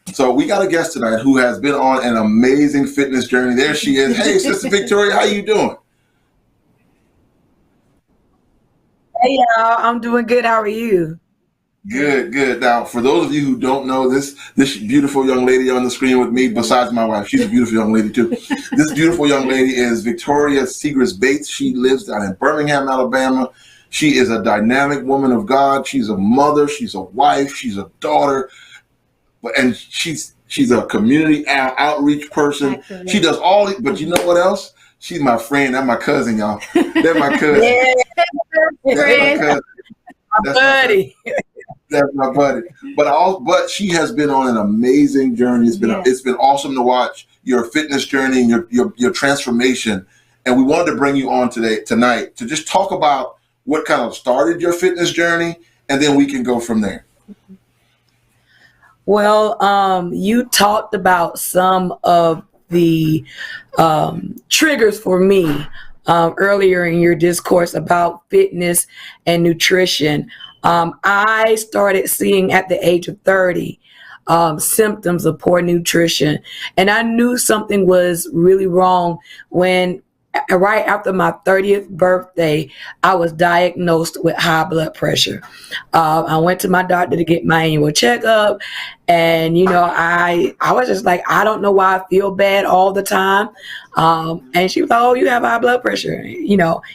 So we got a guest tonight who has been on an amazing fitness journey. There she is. Hey, Sister Victoria, how you doing? Hey, y'all. I'm doing good. How are you? Good. Now, for those of you who don't know this beautiful young lady on the screen with me, besides my wife, she's a beautiful young lady too. This beautiful young lady is Victoria Segrist Bates. She lives down in Birmingham, Alabama. She is a dynamic woman of God. She's a mother. She's a wife. She's a daughter. And she's a community outreach person. Absolutely. She does all it, but you know what else? She's my friend. That's my cousin, y'all. That's my cousin. Yeah. That's my cousin. Buddy. That's my buddy. But she has been on an amazing journey. It's been awesome to watch your fitness journey and your transformation. And we wanted to bring you on tonight to just talk about what kind of started your fitness journey, and then we can go from there. Well, you talked about some of the triggers for me earlier in your discourse about fitness and nutrition. I started seeing at the age of 30 symptoms of poor nutrition, and I knew something was really wrong when right after my 30th birthday, I was diagnosed with high blood pressure. I went to my doctor to get my annual checkup, and I was just like, I don't know why I feel bad all the time. And she was like, "Oh, you have high blood pressure.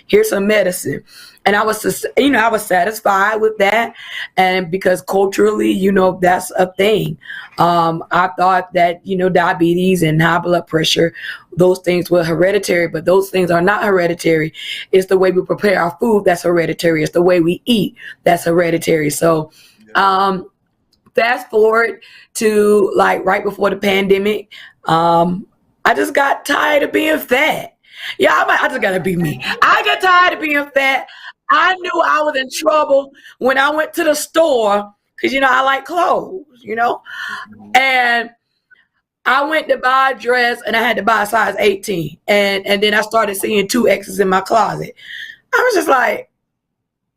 Here's some medicine." And I was satisfied with that. And because culturally, that's a thing. I thought that, diabetes and high blood pressure, those things were hereditary, but those things are not hereditary. It's the way we prepare our food that's hereditary. It's the way we eat that's hereditary. So fast forward to right before the pandemic, I just got tired of being fat. Yeah, I just gotta be me. I got tired of being fat. I knew I was in trouble when I went to the store because, I like clothes, and I went to buy a dress and I had to buy a size 18. And then I started seeing 2X's in my closet. I was just like,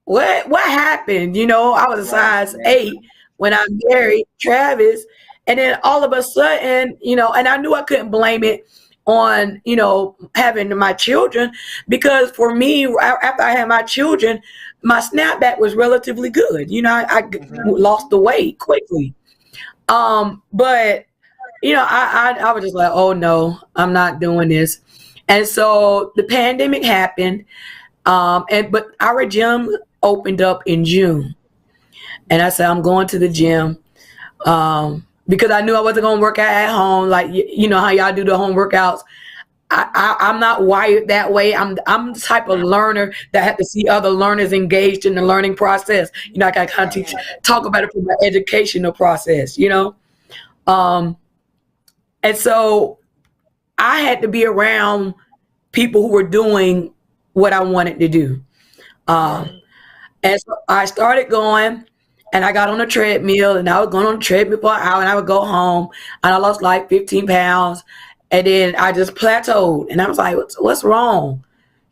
what happened? I was a size 8 when I married Travis. And then all of a sudden, and I knew I couldn't blame it on, having my children, because for me, after I had my children, my snapback was relatively good. I lost the weight quickly. But I was just like, oh no, I'm not doing this. And so the pandemic happened. But our gym opened up in June. And I said, I'm going to the gym. Because I knew I wasn't going to work out at home. Like, how y'all do the home workouts. I'm not wired that way. I'm the type of learner that had to see other learners engaged in the learning process. I can kind of talk about it from the educational process, and so I had to be around people who were doing what I wanted to do. And so I started going, and I got on a treadmill, and I was going on a treadmill for an hour, and I would go home, and I lost like 15 pounds. And then I just plateaued, and I was like, what's wrong?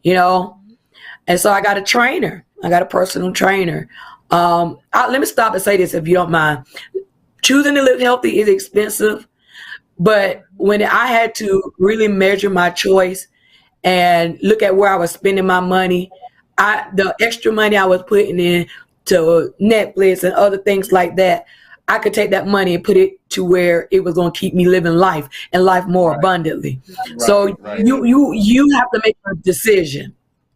And so I got a trainer. I got a personal trainer. Let me stop and say this, if you don't mind. Choosing to live healthy is expensive. But when I had to really measure my choice and look at where I was spending my money, the extra money I was putting in to Netflix and other things like that, I could take that money and put it to where it was going to keep me living life and life more abundantly. So you have to make a decision.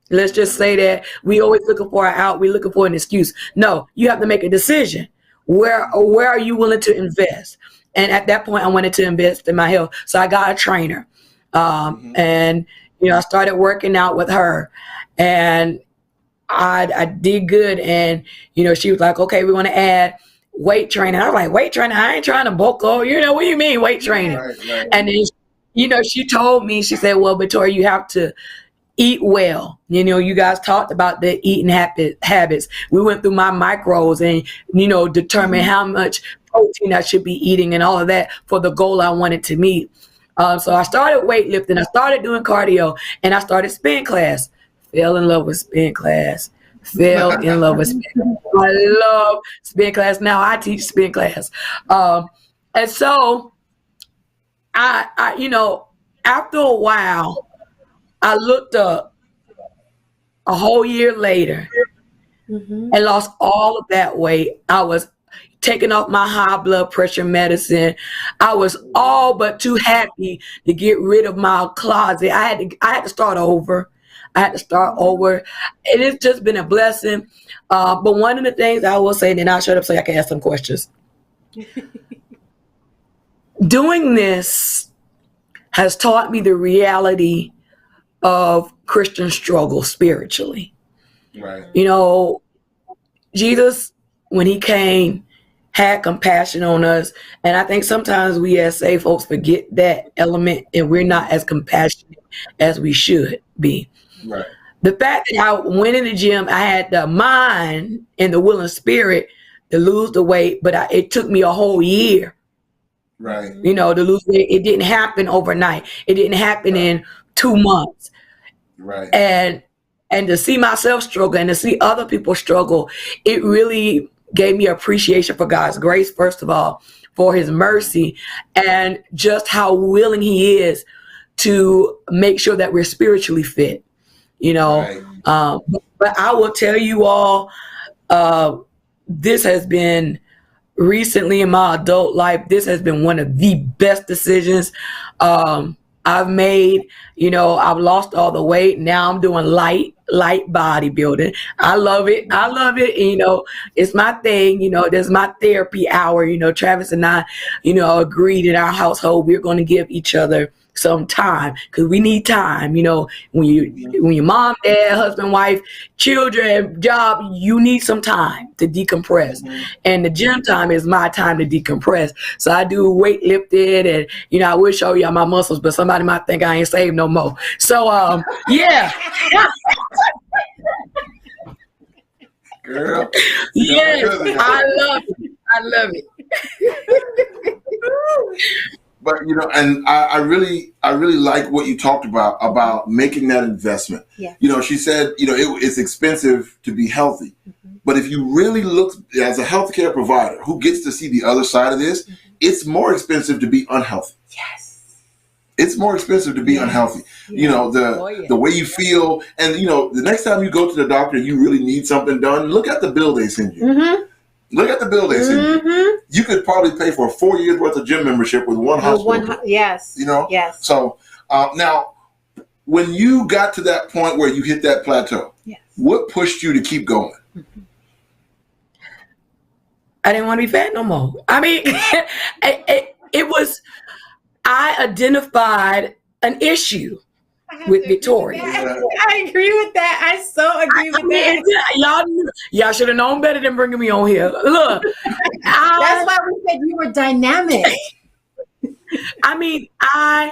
Let's just say that we always looking for an out. We're looking for an excuse. No, you have to make a decision. Where are you willing to invest? And at that point, I wanted to invest in my health. So I got a trainer. And, I started working out with her, and I did good. And, she was like, okay, we want to add weight training. I was like, weight training? I ain't trying to bulk up. What do you mean weight training? Right. And then, she told me, she said, well, Victoria, you have to eat well. You guys talked about the eating habits. We went through my macros and, determined how much protein I should be eating and all of that for the goal I wanted to meet. So I started weightlifting. I started doing cardio, and I started spin class. Fell in love with spin class. I love spin class. Now I teach spin class. And so I after a while, I looked up a whole year later and lost all of that weight. I was taking off my high blood pressure medicine. I was all but too happy to get rid of my closet. I had to start over. And it's just been a blessing. But one of the things I will say, and then I'll shut up so I can ask some questions. Doing this has taught me the reality of Christian struggle spiritually. Right. Jesus, when he came, had compassion on us. And I think sometimes we as saved folks forget that element, and we're not as compassionate as we should be. Right. The fact that I went in the gym, I had the mind and the will and spirit to lose the weight, but it took me a whole year. Right. To lose weight. It didn't happen overnight. It didn't happen in 2 months. Right. And to see myself struggle and to see other people struggle, it really gave me appreciation for God's grace, first of all, for his mercy, and just how willing he is to make sure that we're spiritually fit. Right. But I will tell you all, this has been recently in my adult life, this has been one of the best decisions I've made. I've lost all the weight. Now I'm doing light bodybuilding. I love it. It's my thing. There's my therapy hour. Travis and I, agreed in our household, we're going to give each other some time, because we need time. When your mom, dad, husband, wife, children, job, you need some time to decompress. And the gym time is my time to decompress. So I do weightlifting, and I will show y'all my muscles, but somebody might think I ain't saved no more. So yeah. Girl, yes, I love it. I love it. But and I really like what you talked about making that investment. Yeah. She said, it's expensive to be healthy. Mm-hmm. But if you really look as a healthcare provider who gets to see the other side of this, mm-hmm. it's more expensive to be unhealthy. Yes. It's more expensive to be unhealthy. Yeah. The way you feel, and the next time you go to the doctor, you really need something done. Look at the bill they send you. Mm-hmm. Look at the bill they send you. Mm-hmm. You could probably pay for 4 years worth of gym membership with one hospital. Yes. Yes. So now, when you got to that point where you hit that plateau, yes. what pushed you to keep going? Mm-hmm. I didn't want to be fat no more. I mean, it was, I identified an issue with Victoria. I agree with that. I so agree with that. Y'all should have known better than bringing me on here. Look, that's why we said you were dynamic. I mean, I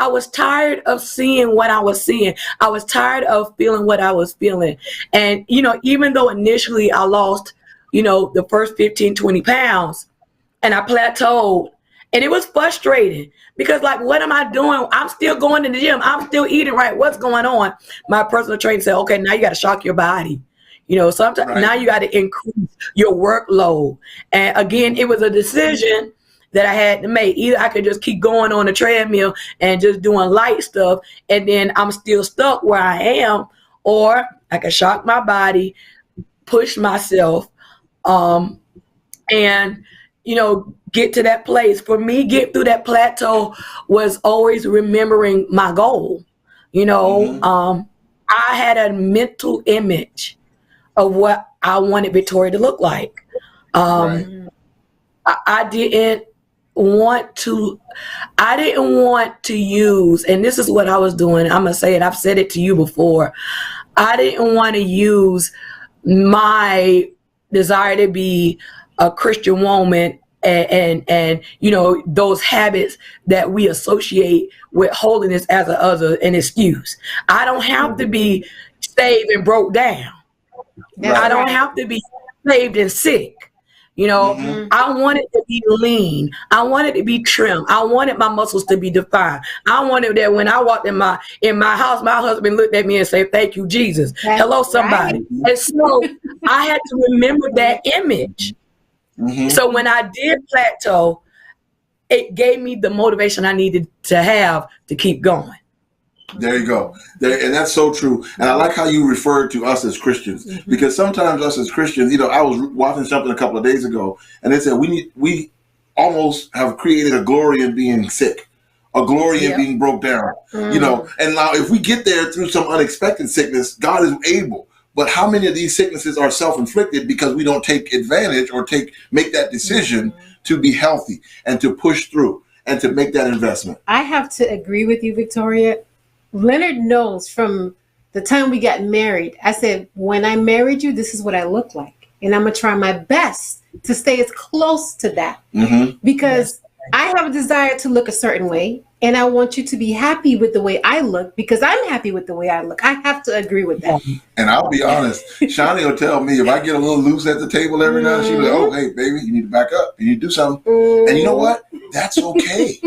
was tired of seeing what I was seeing. I was tired of feeling what I was feeling. And, even though initially I lost, the first 15, 20 pounds and I plateaued, and it was frustrating because, like, what am I doing? I'm still going to the gym. I'm still eating right. What's going on? My personal trainer said, okay, now you got to shock your body. Sometimes now you got to increase your workload. And again, it was a decision that I had to make. Either I could just keep going on the treadmill and just doing light stuff, and then I'm still stuck where I am, or I could shock my body, push myself, and, get to that place. For me, get through that plateau was always remembering my goal. Mm-hmm. I had a mental image of what I wanted Victoria to look like. I didn't want to use, and this is what I was doing. I'm going to say it. I've said it to you before. I didn't want to use my desire to be a Christian woman and those habits that we associate with holiness as an excuse. I don't have to be saved and broke down. I don't have to be saved and sick. Mm-hmm. I wanted to be lean. I wanted to be trim. I wanted my muscles to be defined. I wanted that when I walked in my house, my husband looked at me and said, "Thank you, Jesus." That's hello, somebody. Right. And so I had to remember that image. Mm-hmm. So when I did plateau, it gave me the motivation I needed to have to keep going. There you go. And that's so true. And I like how you referred to us as Christians, mm-hmm. because sometimes us as Christians, I was watching something a couple of days ago, and they said we almost have created a glory in being sick, a glory in being broke down, and now if we get there through some unexpected sickness, God is able. But how many of these sicknesses are self-inflicted because we don't take advantage or make that decision mm-hmm. to be healthy and to push through and to make that investment? I have to agree with you, Victoria. Leonard knows from the time we got married, I said, when I married you, this is what I look like. And I'm going to try my best to stay as close to that. Mm-hmm. Because I have a desire to look a certain way. And I want you to be happy with the way I look because I'm happy with the way I look. I have to agree with that. And I'll be honest, Shani will tell me if I get a little loose at the table every now and then, she'll be like, oh, hey, baby, you need to back up. You need to do something. Mm-hmm. And you know what? That's okay.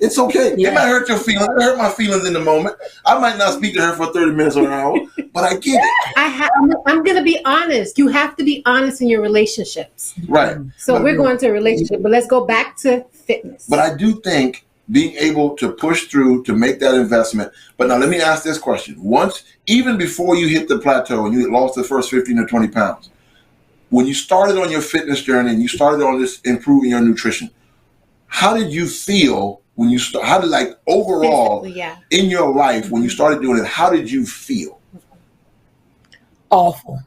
It's okay. Yeah. It might hurt your feelings. It hurt my feelings in the moment. I might not speak to her for 30 minutes or an hour, but I get it. I'm going to be honest. You have to be honest in your relationships. Right. So we're going to a relationship, but let's go back to fitness. But I do think being able to push through to make that investment. But now let me ask this question. Even before you hit the plateau and you lost the first 15 or 20 pounds, when you started on your fitness journey and you started on this improving your nutrition, how did you feel when you how did overall in your life when you started doing it, how did you feel? Awful.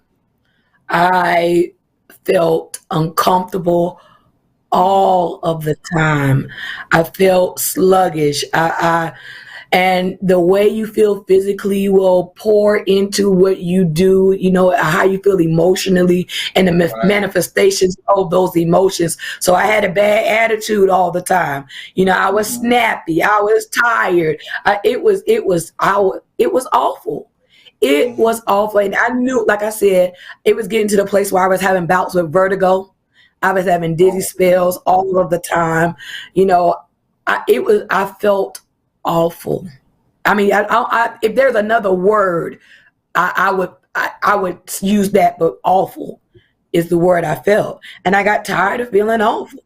I felt uncomfortable all of the time. I felt sluggish. And the way you feel physically will pour into what you do, how you feel emotionally and the manifestations of those emotions. So I had a bad attitude all the time. I was snappy. I was tired. It was awful. It was awful. And I knew, like I said, it was getting to the place where I was having bouts with vertigo. I was having dizzy spells all of the time. I felt awful. I mean, if there's another word, I would use that, but awful is the word I felt. And I got tired of feeling awful.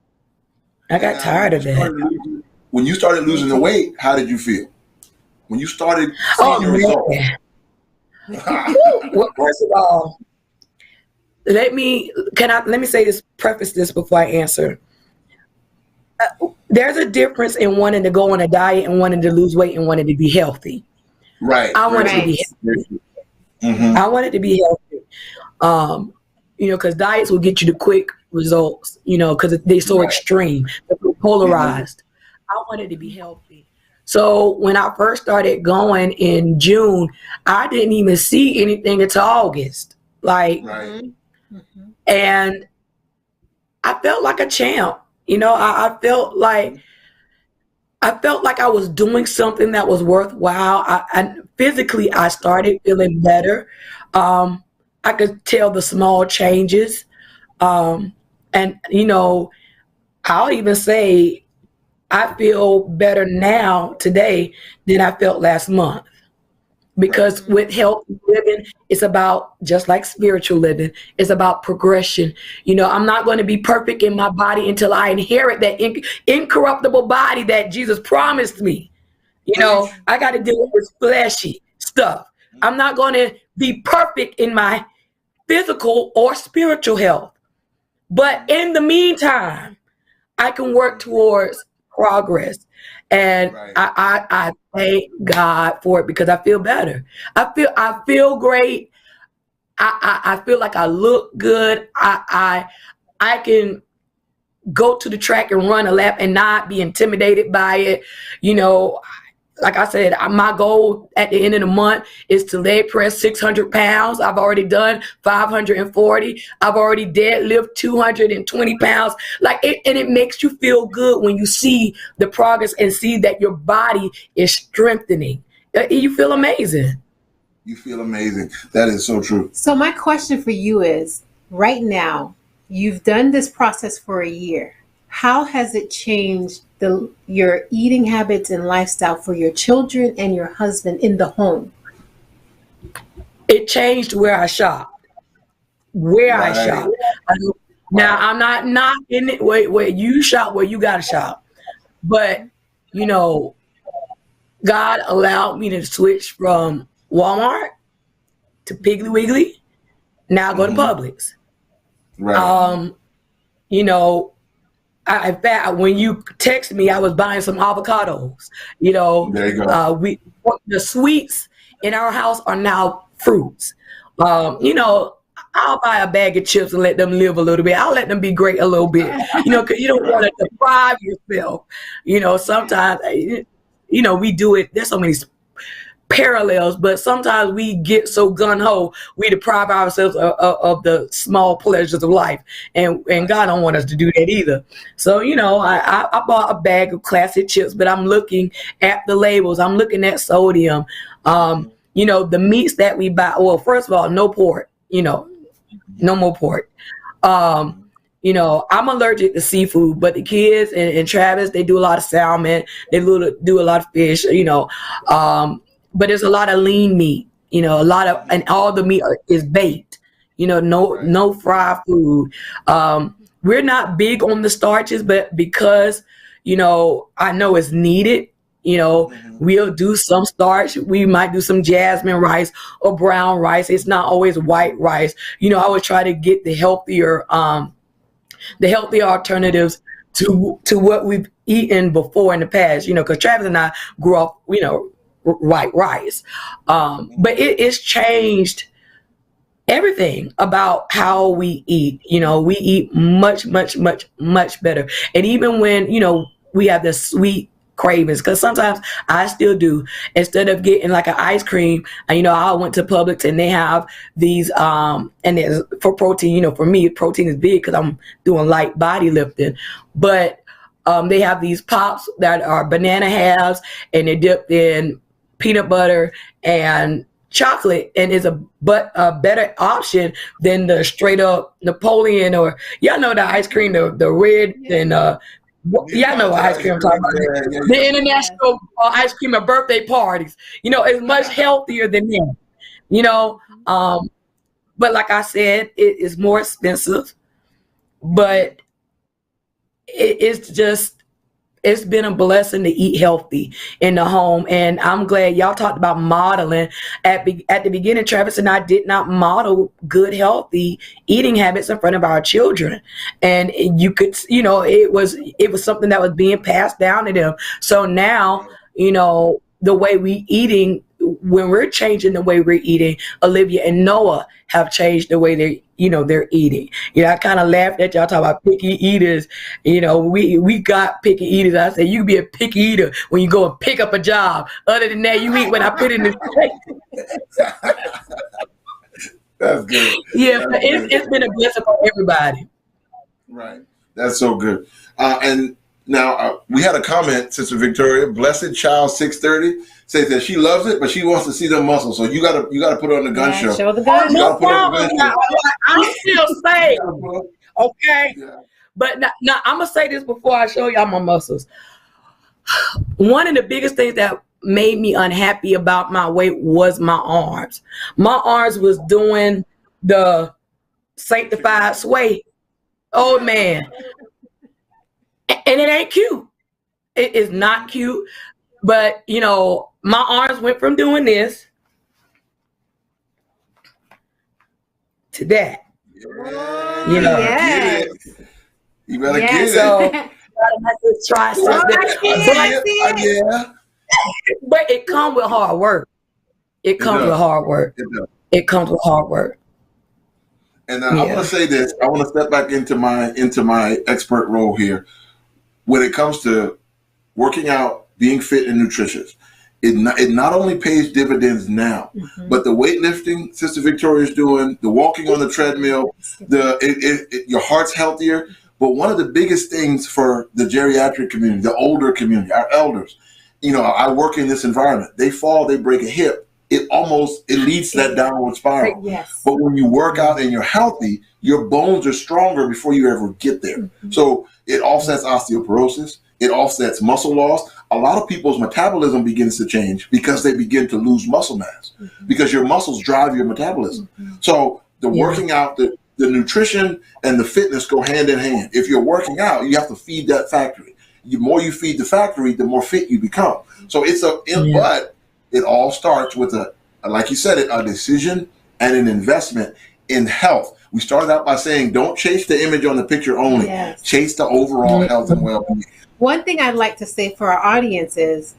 I got tired of that. When you started losing the weight, how did you feel? When you started seeing your results? Well, first of all, let me say this, preface this before I answer. There's a difference in wanting to go on a diet and wanting to lose weight and wanting to be healthy. Right. I wanted to be healthy. Mm-hmm. I wanted to be healthy. Because diets will get you the quick results, because they're so extreme, they're polarized. I wanted to be healthy. So when I first started going in June, I didn't even see anything until August. And I felt like a champ. I felt like I was doing something that was worthwhile. I physically, I started feeling better. I could tell the small changes. And, I'll even say I feel better now today than I felt last month. Because with healthy living, it's about, just like spiritual living, it's about progression. I'm not going to be perfect in my body until I inherit that incorruptible body that Jesus promised me. I got to deal with this fleshy stuff. I'm not going to be perfect in my physical or spiritual health. But in the meantime, I can work towards progress. And I thank God for it because I feel better. I feel great. I feel like I look good. I can go to the track and run a lap and not be intimidated by it. Like I said, my goal at the end of the month is to leg press 600 pounds. I've already done 540. I've already deadlift 220 pounds. And it makes you feel good when you see the progress and see that your body is strengthening. You feel amazing. You feel amazing. That is so true. So my question for you is, right now, you've done this process for a year. How has it changed your eating habits and lifestyle for your children and your husband in the home? It changed where I shop. I shop. Now, I'm not in it where you shop, where you got to shop. But, God allowed me to switch from Walmart to Piggly Wiggly. Now I go to Publix. Right. In fact, when you text me, I was buying some avocados. There you go. The sweets in our house are now fruits. I'll buy a bag of chips and let them live a little bit. I'll let them be great a little bit. Because you don't want to deprive yourself. Sometimes, we do it. There's so many parallels, but sometimes we get so gun-ho, we deprive ourselves of the small pleasures of life, and God don't want us to do that either. So I bought a bag of classic chips, but I'm looking at the labels, I'm looking at sodium, the meats that we buy. Well, first of all, no pork, no more pork. I'm allergic to seafood, but the kids and Travis, they do a lot of salmon, they do a lot of fish, but there's a lot of lean meat, and all the meat is baked, no fried food. We're not big on the starches, but because, I know it's needed, we'll do some starch. We might do some jasmine rice or brown rice. It's not always white rice. I would try to get the healthier alternatives to what we've eaten before in the past, because Travis and I grew up, white rice. But it's changed everything about how we eat. We eat much, much, much, much better. And even when, we have the sweet cravings, because sometimes I still do, instead of getting like an ice cream, I went to Publix and they have these, and there's for protein, for me, protein is big because I'm doing light body lifting, but they have these pops that are banana halves and they're dipped in peanut butter and chocolate and is a better option than the straight up Napoleon, or y'all know the ice cream, the red and y'all know what ice cream I'm talking about. The international ice cream at birthday parties. It's much healthier than that. But like I said, it is more expensive, but it's been a blessing to eat healthy in the home. And I'm glad y'all talked about modeling. At the beginning, Travis and I did not model good, healthy eating habits in front of our children. And you could, it was something that was being passed down to them. So now, the way we eating, when we're changing the way we're eating, Olivia and Noah have changed the way they're eating. I kind of laughed at y'all talking about picky eaters. We got picky eaters. I said, you can be a picky eater when you go and pick up a job. Other than that, you eat when I put it in the plate. That's good. Yeah, but it's been a blessing for everybody. Right. That's so good. And now we had a comment, Sister Victoria, Blessed Child 630, says that she loves it, but she wants to see them muscles. So you gotta put on the gun show. Show the gun. No problem. I'm still safe. Okay. Yeah. But now I'm gonna say this before I show y'all my muscles. One of the biggest things that made me unhappy about my weight was my arms. My arms was doing the sanctified sway. Oh man. And it ain't cute. It is not cute. But, my arms went from doing this to that. Yes. You better get it. So, let's try something. Yeah. But it comes with hard work. It comes with hard work. It comes with hard work. And I want to say this. I want to step back into my expert role here. When it comes to working out, being fit and nutritious, it not only pays dividends now, but the weightlifting Sister Victoria's doing, the walking on the treadmill, your heart's healthier. But one of the biggest things for the geriatric community, the older community, our elders, I work in this environment. They fall, they break a hip. It leads to that downward spiral. Yes. But when you work out and you're healthy, your bones are stronger before you ever get there. So it offsets osteoporosis. It offsets muscle loss. A lot of people's metabolism begins to change because they begin to lose muscle mass because your muscles drive your metabolism. So the working out, the nutrition and the fitness go hand in hand. If you're working out, you have to feed that factory. The more you feed the factory, the more fit you become. So but it all starts with like you said, a decision and an investment in health. We started out by saying, don't chase the image on the picture only. Yes. Chase the overall health and well-being. One thing I'd like to say for our audience is,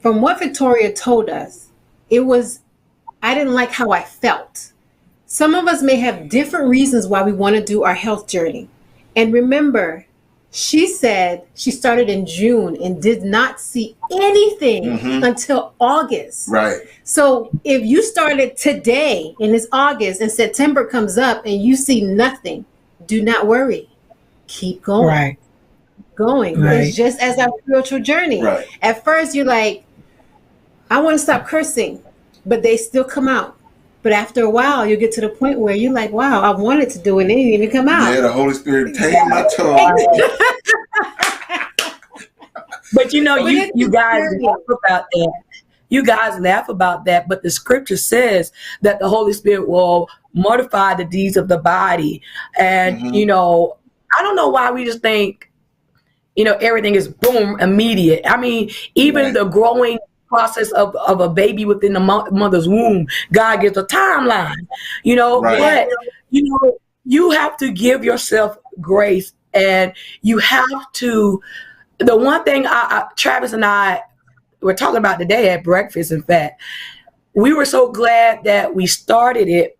from what Victoria told us, I didn't like how I felt. Some of us may have different reasons why we want to do our health journey. And remember, she said she started in June and did not see anything until August. Right. So if you started today and it's August and September comes up and you see nothing, do not worry. Keep going. Right. Going. Right. It's just as our spiritual journey. Right. At first you're like, I want to stop cursing, but they still come out. But after a while, you get to the point where you're like, wow, I wanted to do it and it didn't even come out. Yeah, the Holy Spirit tamed my tongue. But you guys laugh about that. You guys laugh about that, but the scripture says that the Holy Spirit will mortify the deeds of the body. And, I don't know why we just think, everything is boom, immediate. I mean, even the growing process of a baby within the mother's womb, God gives a timeline, but you have to give yourself grace, and you have to. The one thing Travis and I were talking about today at breakfast, in fact, we were so glad that we started it,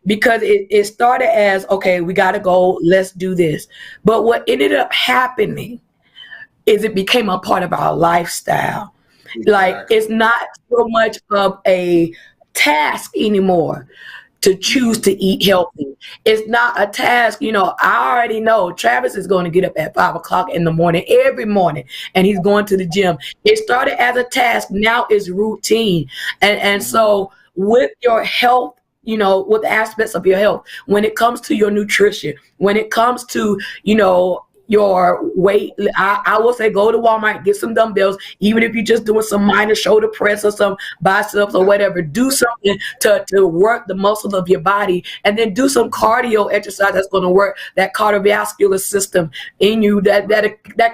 because it started as, okay, we got to go, let's do this. But what ended up happening is it became a part of our lifestyle. Exactly. Like, it's not so much of a task anymore to choose to eat healthy. It's not a task. You know, I already know Travis is going to get up at 5 o'clock in the morning, every morning, and he's going to the gym. It started as a task. Now it's routine. And so with your health, you know, with aspects of your health, when it comes to your nutrition, when it comes to, you know, your weight, I will say go to Walmart, get some dumbbells, even if you're just doing some minor shoulder press or some biceps or whatever. Do something to work the muscles of your body, and then do some cardio exercise that's going to work that cardiovascular system in you that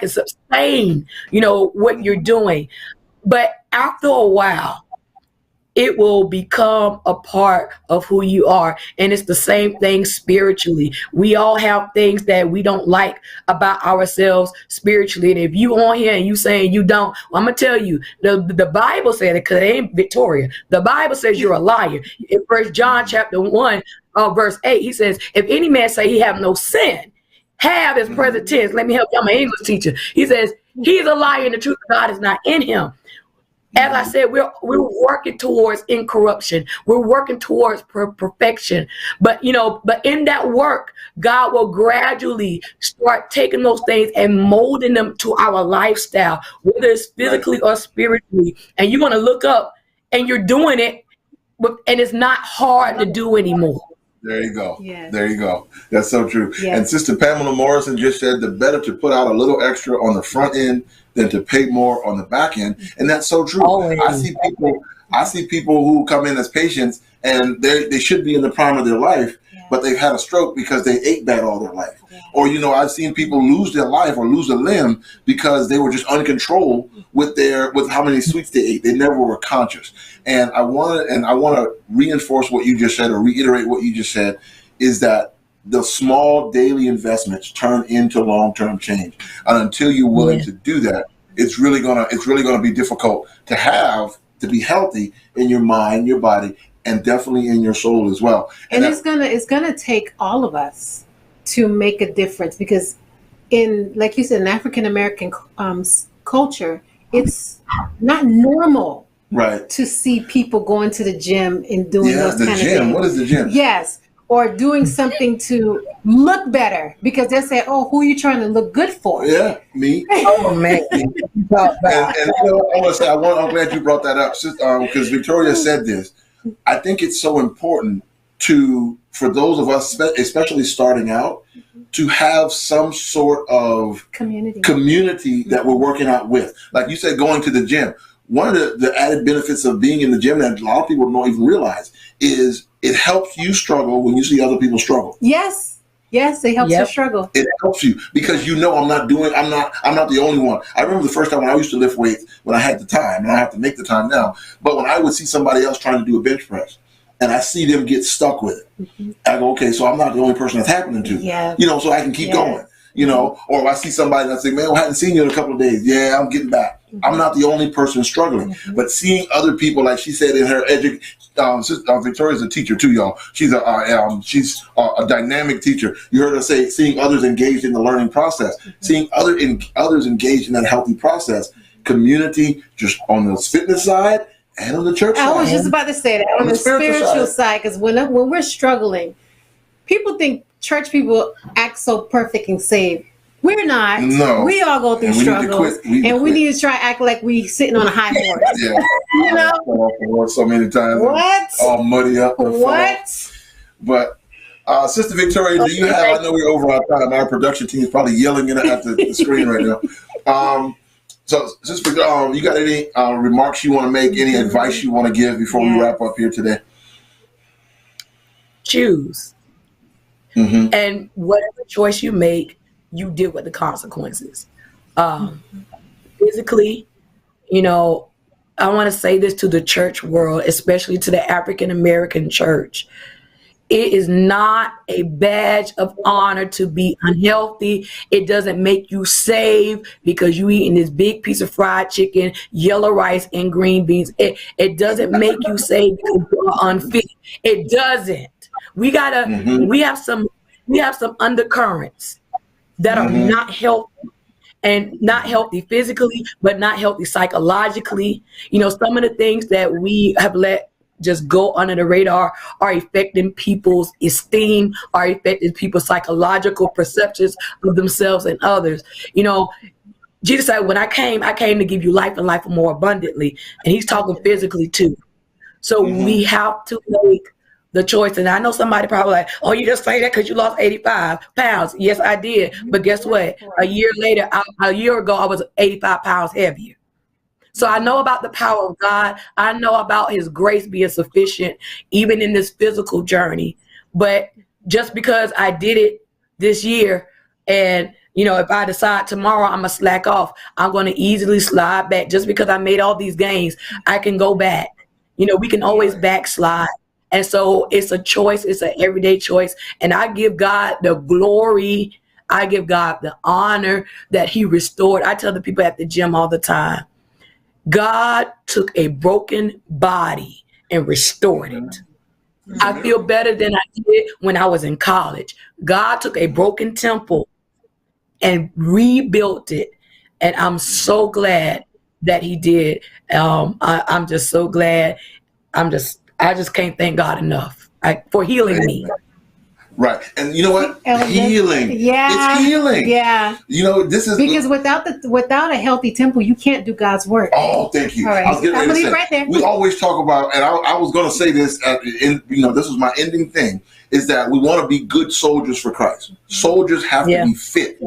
can sustain, you know, what you're doing. But after a while, it will become a part of who you are. And it's the same thing spiritually. We all have things that we don't like about ourselves spiritually. And if you on here and you saying you don't, well, I'm going to tell you, the Bible said it, because it ain't Victoria. The Bible says you're a liar. In 1 John chapter 1, verse 8, he says, if any man say he have no sin, have is present tense. Let me help you. I'm an English teacher. He says, he's a liar and the truth of God is not in him. As I said, we're working towards incorruption. We're working towards perfection. But, you know, but in that work, God will gradually start taking those things and molding them to our lifestyle, whether it's physically or spiritually. And you're going to look up and you're doing it, and it's not hard to do anymore. There you go. Yes. There you go. That's so true. Yes. And Sister Pamela Morrison just said the better to put out a little extra on the front end than to pay more on the back end. And that's so true. Always. I see people who come in as patients and they should be in the prime of their life, but they've had a stroke because they ate bad all their life. Yeah. Or, you know, I've seen people lose their life or lose a limb because they were just uncontrolled with how many sweets they ate. They never were conscious. And I want to reinforce what you just said, or reiterate what you just said, is that the small daily investments turn into long-term change. And until you're willing to do that, it's really gonna be difficult to be healthy in your mind, your body, and definitely in your soul as well. And it's gonna take all of us to make a difference, because in, like you said, in African American culture, it's not normal, right, to see people going to the gym and doing those kind of things. What is the gym? Yes. Or doing something to look better, because they say, "Oh, who are you trying to look good for?" Yeah, me. Oh man! And you know, I want to say, I'm glad you brought that up, because Victoria said this. I think it's so important for those of us, especially starting out, to have some sort of community that we're working out with. Like you said, going to the gym. One of the added benefits of being in the gym that a lot of people don't even realize is it helps you struggle when you see other people struggle. Yes, it helps you struggle. It helps you because you know I'm not the only one. I remember the first time when I used to lift weights when I had the time, and I have to make the time now. But when I would see somebody else trying to do a bench press, and I see them get stuck with it, I go, okay, so I'm not the only person that's happening to. Yeah. You know, so I can keep going. You know, or if I see somebody and I say, man, I hadn't seen you in a couple of days. Yeah, I'm getting back. I'm not the only person struggling. But seeing other people, like she said in her Victoria's a teacher too, y'all. She's a dynamic teacher. You heard her say, seeing others engaged in the learning process, seeing others engaged in that healthy process. Community, just on the fitness side and on the church side. I was just about to say that on the spiritual side, because when we're struggling, people think church people act so perfect and saved. We're not. No. We all go through struggles, and we need to try to act like we sitting on a high horse. Yeah. You know? So many times. What? All muddy up. What? But Sister Victoria, do you have? I know we're over our time. Our production team is probably yelling at the screen right now. So, Sister, you got any remarks you want to make? Any advice you want to give before we wrap up here today? Choose. And whatever choice you make, you deal with the consequences. Physically, you know, I want to say this to the church world, especially to the African American church. It is not a badge of honor to be unhealthy. It doesn't make you saved because you eating this big piece of fried chicken, yellow rice, and green beans. It doesn't make you saved because you are unfit. It doesn't. We have some undercurrents that are not healthy, and not healthy physically, but not healthy psychologically. You know, some of the things that we have let just go under the radar are affecting people's esteem, are affecting people's psychological perceptions of themselves and others. You know, Jesus said, when I came to give you life and life more abundantly. And he's talking physically too. So we have to make the choice. And I know somebody probably like, oh, you just say that because you lost 85 pounds. Yes, I did. But guess what? A year ago, I was 85 pounds heavier. So I know about the power of God. I know about his grace being sufficient, even in this physical journey. But just because I did it this year, and you know, if I decide tomorrow I'm gonna slack off, I'm gonna easily slide back. Just because I made all these gains, I can go back. You know, we can always backslide. And so it's a choice. It's an everyday choice. And I give God the glory. I give God the honor that he restored. I tell the people at the gym all the time, God took a broken body and restored it. I feel better than I did when I was in college. God took a broken temple and rebuilt it. And I'm so glad that he did. I'm just so glad. I just can't thank God enough for healing me. Right. And you know what? Healing. Yeah. It's healing. Yeah. You know, this is because without a healthy temple, you can't do God's work. Oh, thank you. All right. I was getting ready to say, right there. we always talk about, and I was going to say this, this was my ending thing, is that we want to be good soldiers for Christ. Soldiers have to be fit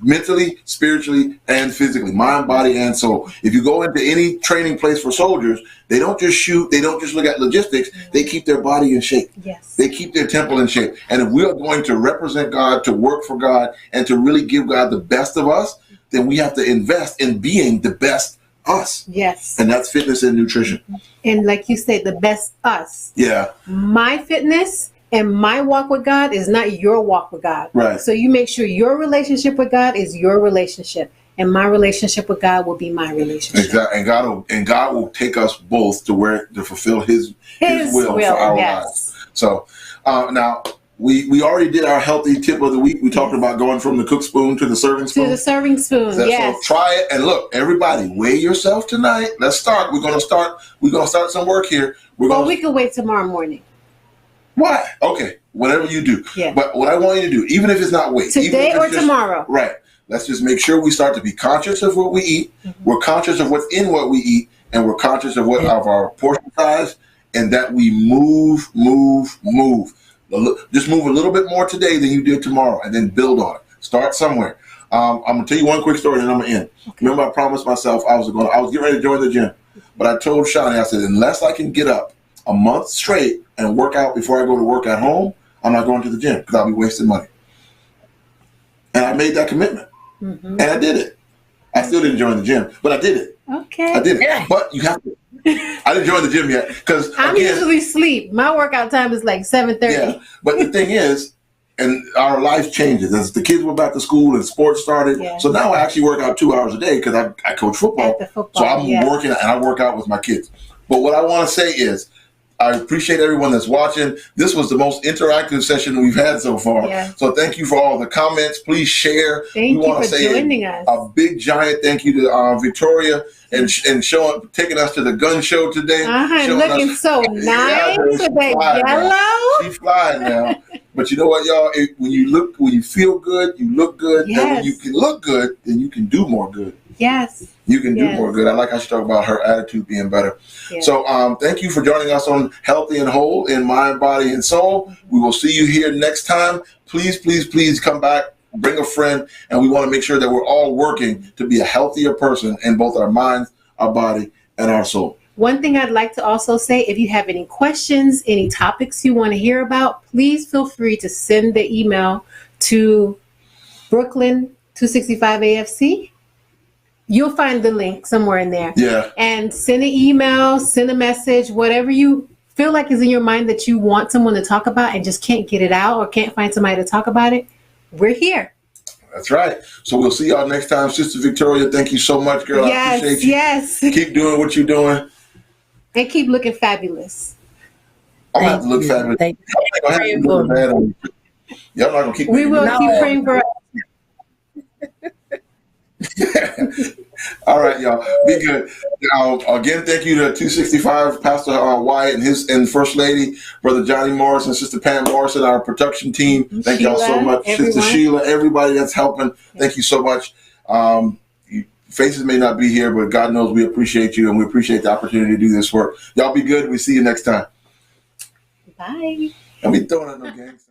mentally, spiritually, and physically, mind, body, and soul. If you go into any training place for soldiers, they don't just shoot, they don't just look at logistics, they keep their body in shape. Yes. They keep their temple in shape. And if we are going to represent God, to work for God, and to really give God the best of us, then we have to invest in being the best us. Yes. And that's fitness and nutrition. And like you said, the best us. Yeah. My fitness and my walk with God is not your walk with God. Right. So you make sure your relationship with God is your relationship, and my relationship with God will be my relationship. Exactly. And God will take us both to fulfill His will for our lives. So now we already did our healthy tip of the week. We talked about going from the cook spoon to the serving spoon. To the serving spoon. Yes. So try it, and look, everybody, weigh yourself tonight. Let's start. We're gonna start some work here. We can wait tomorrow morning. Why? Okay, whatever you do. Yeah. But what I want you to do, even if it's not weight. Today or tomorrow. Right. Let's just make sure we start to be conscious of what we eat. We're conscious of what's in what we eat, and we're conscious of of our portion size, and that we move. Just move a little bit more today than you did tomorrow, and then build on it. Start somewhere. I'm gonna tell you one quick story, and then I'm gonna end. Okay. Remember, I promised myself I was getting ready to join the gym, but I told Shani, I said, unless I can get up a month straight and work out before I go to work at home, I'm not going to the gym because I'll be wasting money. And I made that commitment, and I did it. I still didn't join the gym, but I did it. Okay. I did it. But you have to. I didn't join the gym yet because I'm usually sleep. My workout time is like 7:30. Yeah, but the thing is, and our life changes as the kids went back to school and sports started. Yeah. So now I actually work out 2 hours a day because I coach football. So I'm working and I work out with my kids. But what I want to say is, I appreciate everyone that's watching. This was the most interactive session we've had so far. Yeah. So thank you for all the comments. Please share. Thank you for joining us. A big giant thank you to Victoria and taking us to the gun show today. Looking so nice with that yellow. She's flying now. But you know what, y'all? When you feel good, you look good. Yes. And when you can look good, then you can do more good. Yes. You can do more good. I like how she talked about her attitude being better. Yes. So thank you for joining us on Healthy and Whole in Mind, Body, and Soul. We will see you here next time. Please, please, please come back. Bring a friend. And we want to make sure that we're all working to be a healthier person in both our minds, our body, and our soul. One thing I'd like to also say, if you have any questions, any topics you want to hear about, please feel free to send the email to Brooklyn 265 AFC. You'll find the link somewhere in there. Yeah. And send an email, send a message, whatever you feel like is in your mind that you want someone to talk about and just can't get it out or can't find somebody to talk about it. We're here. That's right. So we'll see y'all next time. Sister Victoria, thank you so much, girl. Yes, I appreciate you. Yes. Keep doing what you're doing. And keep looking fabulous. I'm going to have to look fabulous. Thank you. Y'all not going to keep We will keep praying for us. All right, y'all. Be good. Again, thank you to 265 Pastor Wyatt and First Lady, Brother Johnny Morris and Sister Pam Morrison, our production team. Thank y'all so much. Everyone. Sister Sheila, everybody that's helping. Thank you so much. Faces may not be here, but God knows we appreciate you and we appreciate the opportunity to do this work. Y'all be good. We see you next time. Bye. And we throwing out no games.